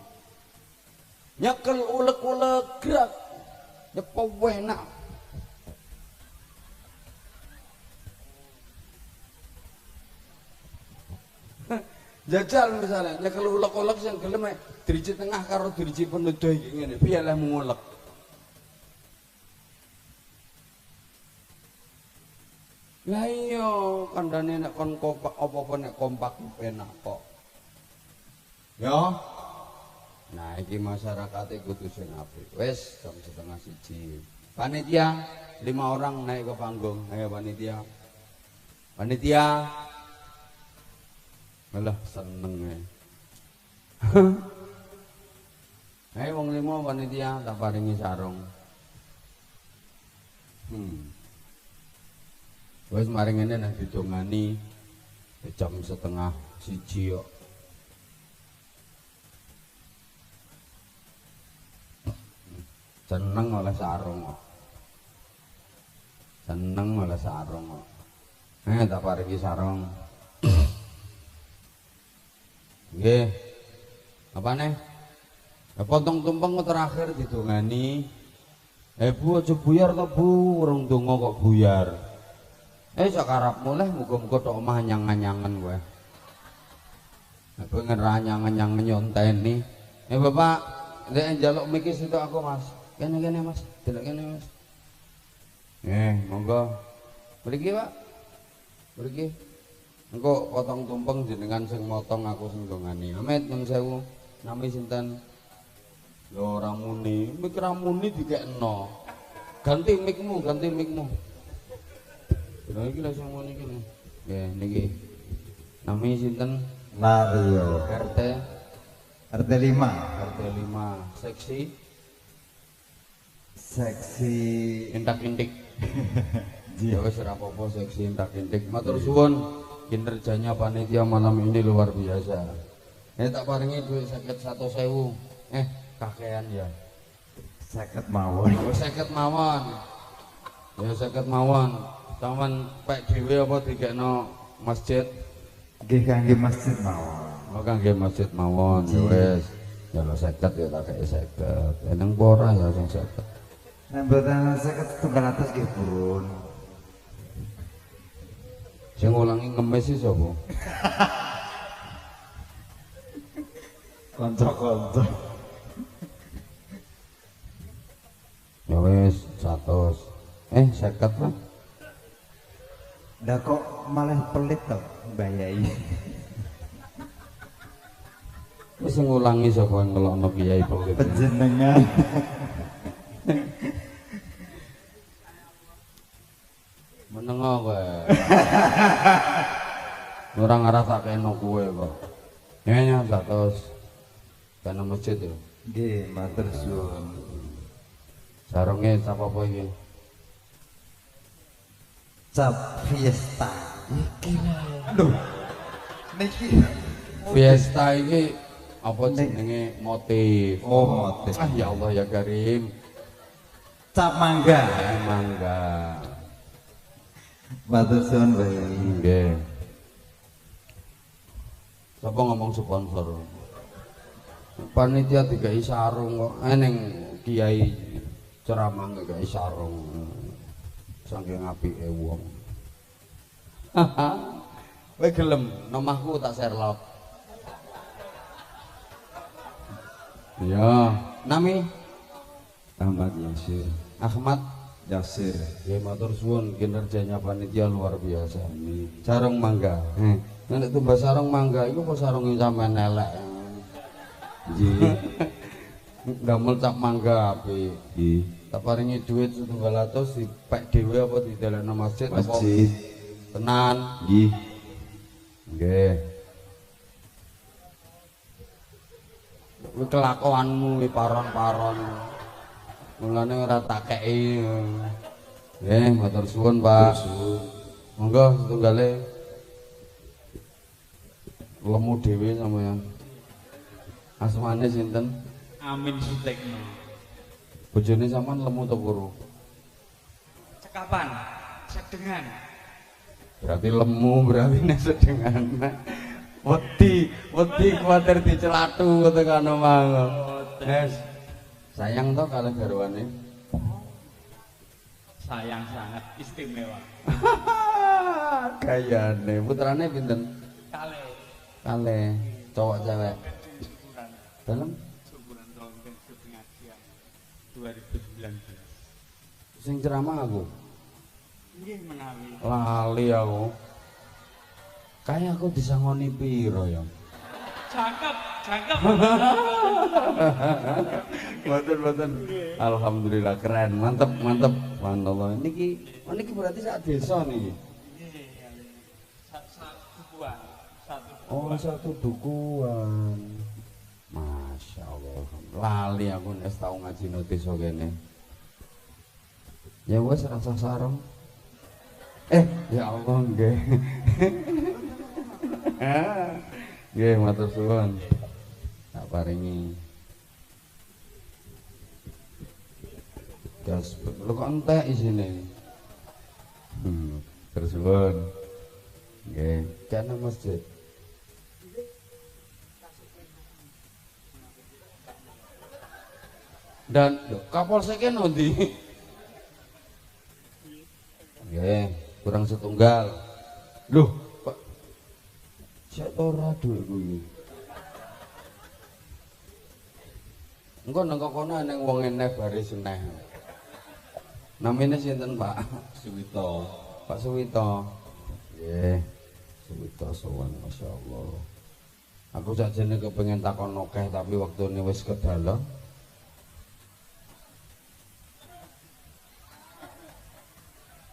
Nyekel ulek-ulek gerak. Nyepo enak. Jajal misalnya nyekel ulek-ulek sing gelem driji tengah karo driji penuduh iki ngene piye leh ngulek. Lah iya kandhane nek kon kompak apa-apa nek kompak penak kok. Ya. Nah, iki masyarakat kudu sing apik. Wis jam 12:30. Panitia 5 orang naik ke panggung. Ayo panitia. Panitia. Malah seneng ya. Ayo wong 5 panitia tak paringi sarung. Wis mari ngene nek didongani jam 12:30 kok. Seneng oleh sarung kok. Seneng oleh sarung kok. Tak paringi sarung. Nggih. Apane? Potong tumpeng terakhir didongani. Bu aja buyar to Bu, urung donga kok buyar. Sakarepmu leh muga-muga tok omah anyang-anyangen kowe. Aku ngeranyang-anyangen nyonteni. Bapak, nek njaluk miki sitok aku Mas. Kene Mas, delok kene Mas. Monggo. Mriki Pak. Mriki. Engko potong tumpeng jenengan sing motong aku sing dongani. Amit nyun sewu. Nami sinten? Ya ora muni, mik ra muni dikekno. Ganti mikmu. Lha iki lha sing muni iki. Nggih niki. Nami sinten? Mario. RT 5. Seksi intak-intik. Ya wis ora apa-apa seksi intak-intik. Matur suwun kinerjanya panitia malam ini luar biasa. Tak paringi duit 100.000. Kakean ya. 50 mawon. 50 mawon. Ya 50 mawon. Taman pek dhewe apa dikekno masjid? Nggih kangge masjid mawon. Oh kangge masjid mawon. Ya wis. Ya 50 ya tak kei 50. Eneng apa ora ya sing 50. Nek mboten 50 tunggal atas nggih purun. Sing ngulangi ngemis iki sapa? Kanca-kanca. Ya wis 100. 50 lah. Lah kok malah pelit to mbayai. Wis sing ngulangi sapa ngelokno kiai pelit. Panjenengan. Menengo kowe. Ora ngarah tak keno kowe kok. Ya 100. Kana masjid yo. Nggih, matur suwun. Sarunge sapa apa iki? Cap Fiesta. Iki lho. Niki Fiesta iki apa jenenge motif? Oh, motif. Ya Allah ya Karim. Cap mangga. Mangga. Matur suwun Bae. Nggih. Sapa ngomong sponsor? Panitia dikai sarung kok. Ning kiai ceramah dikai sarung. Saking apike wong. Kowe gelem nomahku tak Sherlock. Ya, nami Ahmad Yasir. Ahmad Yasir. Ya matur suwun kinerjanya panitia luar biasa. Sarung mangga. Nek tumbas sarung mangga iku apa sarunge sampean elek. Nggih. Damel cap mangga apik. Nggih. Tak paringi duit 1.200 dipek dhewe apa didelekno masjid apa? Masjid. Tenan. Nggih. Nggih. Kuwi kelakuanmu iki paron-paron. Mulane ora tak kei. Nggih, matur suwun, Pak. Monggo setunggale. Lemu dhewe sampeyan. Asmane sinten? Amin Sutekno. Bojone sampean lemu to puru? Cekapan, sedengan. Berarti lemu, berarti nek sedengan. Wedi kuwatir dicelatu tekan omah. Wes. Sayang to kalih garwane. Sayang sangat istimewa. Gayane putrane pinten? Kalih. Cowok cewek. Syukuran. Dalem Syukuran tahun pengajian 2019. sing ceramah aku. Nggih menawi. Lali aku. Kayak aku disangoni piro ya? Cakep, cakep. Mboten. Alhamdulillah keren, mantep. Mantap. Niki berarti sak desa niki. Oh, satu dukuhan. Masya Allah. Lali aku nek tau ngaji nang desa kene. Ya wes rasa sareng. Ya Allah nggih. Nggih, matur suwun. Tak paringi. Gas, lho kok entek isine. Terus suwun. Nggih, kana masjid. Dan Kapolseknya nanti kurang setunggal loh Pak siapa radu ini engkau nengkau kono neng wong eneh baris eneh namanya sinten Pak Suwito Pak Suwito Suwito sowan Masya Allah aku sajane kepengen takon akeh tapi waktune wis kedala.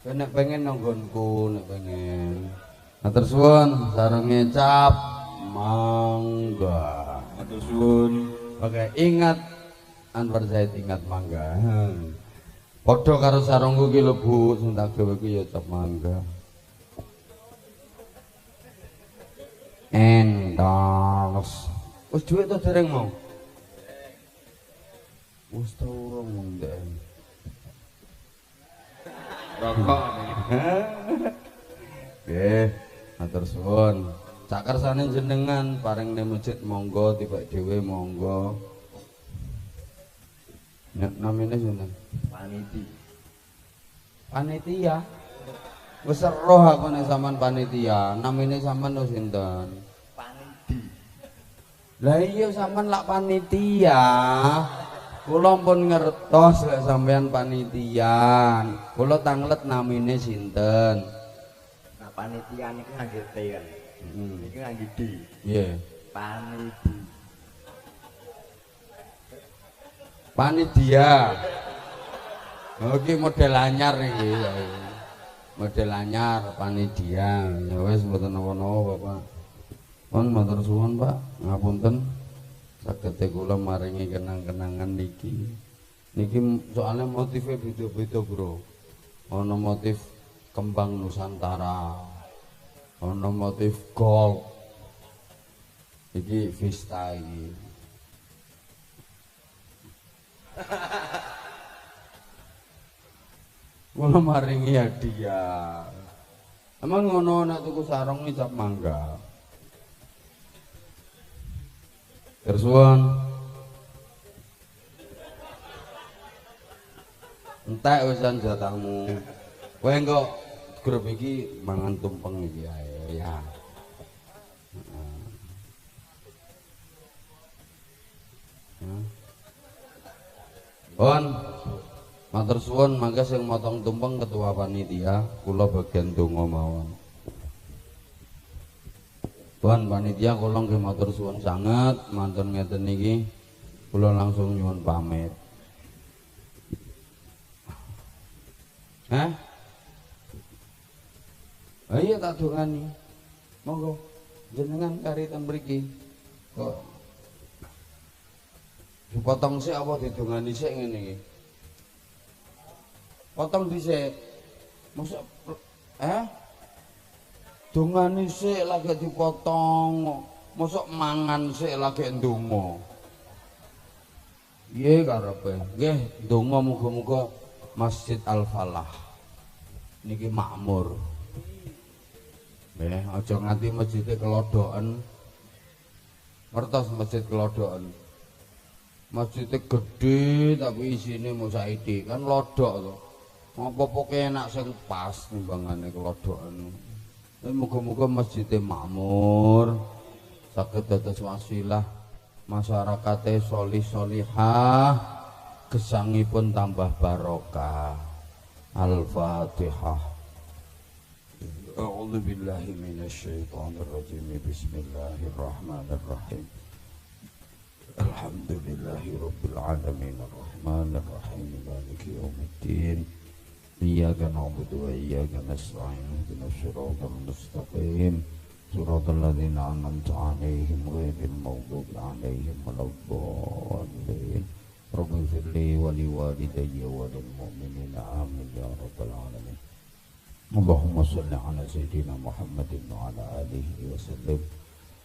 Nek pengen nonggonku, nek pengen. Matur suwun, sarenge cap mangga. Matur suwun. Oke, ingat Anwar Zaid ingat mangga. Padha karo sarungku ki lho Bu, sing tak gawe ku ya cap mangga. Endorse. Wis dhuwit to dereng mau? Wis ta urung ndek. Rokok nggih matur suwun sak kersane jenengan paring ning masjid monggo tibak dhewe monggo nek namine sinten panitia wis roh aku nek sampean panitia namine sampean lho sinten paniti lah iya sampean lak panitia. Kula pun ngertos lek sampean panitian. Kula tanglet namine sinten? Nah, panitia niku ngangge T kan. Niki ngangge D. Nggih. Paniti. Panitia. Oke model anyar iki. Model anyar panitia. Ya wis mboten napa-napa, Bapak. Pun matur suwun, Pak. Ngapunten. Saged kula maringi kenang-kenangan niki soalnya motifnya beda-beda bro ana motif kembang Nusantara ana motif gold iki Vista iki kula maringi hadiah emang ngono nek tuku sarung cap mangga. Tersuwun entek wisan jatahmu kowe engko grup iki mangan tumpeng iki ae ya Pun matur suwun mangke sing motong tumpeng ketua panitia kula bagian donga mawon. Tuhan panitia kula nggih matur suwun sanget mantun ngeten niki kula langsung nyuwun pamit. Iya tak dongani. Monggo jenengan kari ten mriki. Kok dipotong sik apa didongani sik ngene iki? Potong dhisik. Mosok dongani sik lagi dipotong. Mosok mangan sik lagi ndonga. Nggih karepe. Nggih, ndonga muga-muga Masjid Al-Falah niki makmur. Nggih, aja nganti masjidé kelodoken. Ngertos masjid kelodoken. Masjidé gedhe tapi isine mosaidi kan lodok to. Apa-apa enak sing pas timbangane kelodoken. Muga-muga masjidé makmur, saged dados wasilah masyarakate solih-solihah, gesangipun tambah barokah. Al-Fatihah. A'udzu billahi minasyaitonir rajim. Bismillahirrahmanirrahim. Alhamdulillahi Rabbil Alamin Ar-Rahmanir Rahim Maliki Yawmiddin Iyyaka na'budu wa iyyaka nasta'in ihdinas siratal mustaqim siratal ladzina an'amta 'alaihim ghairil maghdubi 'alaihim waladdallin Rabbi firli wa liwalidayya wa lil mu'minina amin ya rabbal alamin Allahumma shalli ala sayyidina Muhammadin wa ala alihi wa sallim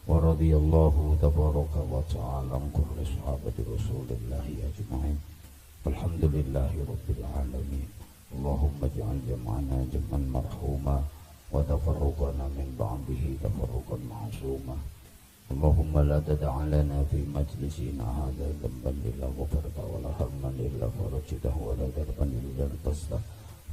ورضي الله تبارك وتعالى عن كل صحابة رسول الله أجمعين الحمد لله رب العالمين اللهم اجعل جمعنا جمعا مرحوما وتفرقنا من بعده تفرقا معصوما اللهم لا تدع لنا في مجلسنا هذا ذنبا إلا غفرته ولا هما إلا فرجته ولا دربا إلا ارتسته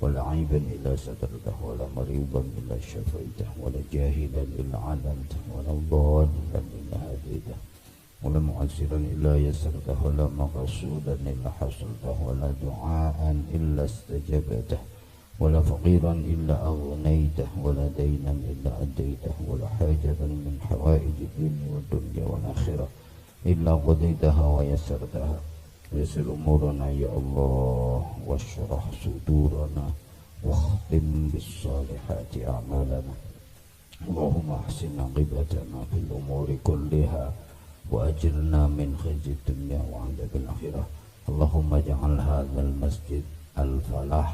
ولا عيبا إلا سترته ولا مريضا إلا شفيته ولا جاهلا إلا علمته ولا ضالا إلا هديته ولا معسرا إلا يسرته ولا مقصودا إلا حصلته ولا دعاء إلا استجبته ولا فقيرا إلا أغنيته ولا دينا إلا أديته ولا حاجة من حوائج الدين والدنيا والآخرة إلا قضيتها ويسرتها يسر أمورنا يا الله واشرح صدورنا واختم بالصالحات أعمالنا اللهم أحسن عاقبتنا في الأمور كلها وأجرنا من خزي الدنيا وعذاب الآخرة اللهم اجعل هذا المسجد الفلاح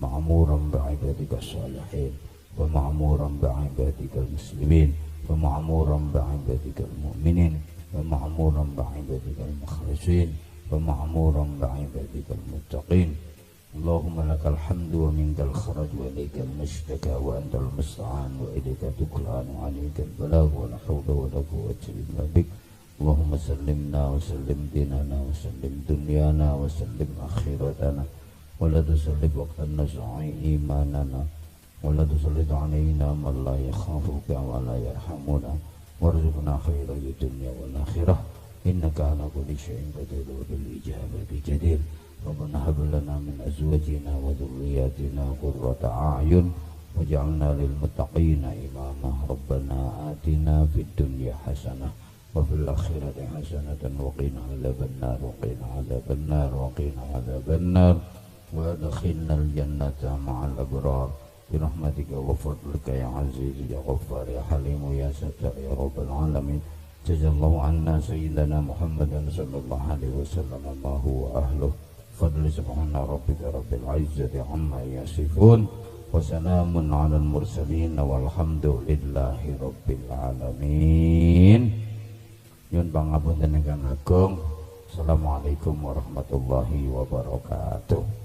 معمورا بعبادك الصالحين ومعمورا بعبادك المسلمين ومعمورا بعبادك المؤمنين ومعمورا بعبادك المخلصين ومعمورا بعبادك المتقين اللهم لك الحمد ومنك الخرج وإليك المشتكى وأنت المستعان وإليك تكلان وعليك البلاغ ولا حول ولا قوة إلا بك اللهم سلمنا وسلم ديننا وسلم دنيانا وسلم آخرتنا ولا تسلط وقتا نزع إيماننا ولا تسلط علينا من لا يخافك ولا يرحمنا وارزقنا خير الدنيا والآخرة إنك على كل شيء قدير وبالإجابة جدير ربنا هب لنا من أزواجنا وذرياتنا قرة أعين واجعلنا للمتقين إماما ربنا آتنا في الدنيا حسنة وفي الآخرة حسنة وقنا عذاب النار وقنا عذاب النار وقنا عذاب النار وادخلنا الجنة مع الأبرار برحمتك وفضلك يا عزيز يا غفار يا حليم يا ستار يا رب العالمين جزا الله عنا سيدنا محمد صلى الله عليه وسلم ما هو أهله فضل سبحان ربك رب العزة عما يصفون وسلام على المرسلين والحمد لله رب العالمين nyun pangapunten ingkang agung. Assalamualaikum warahmatullahi wabarakatuh.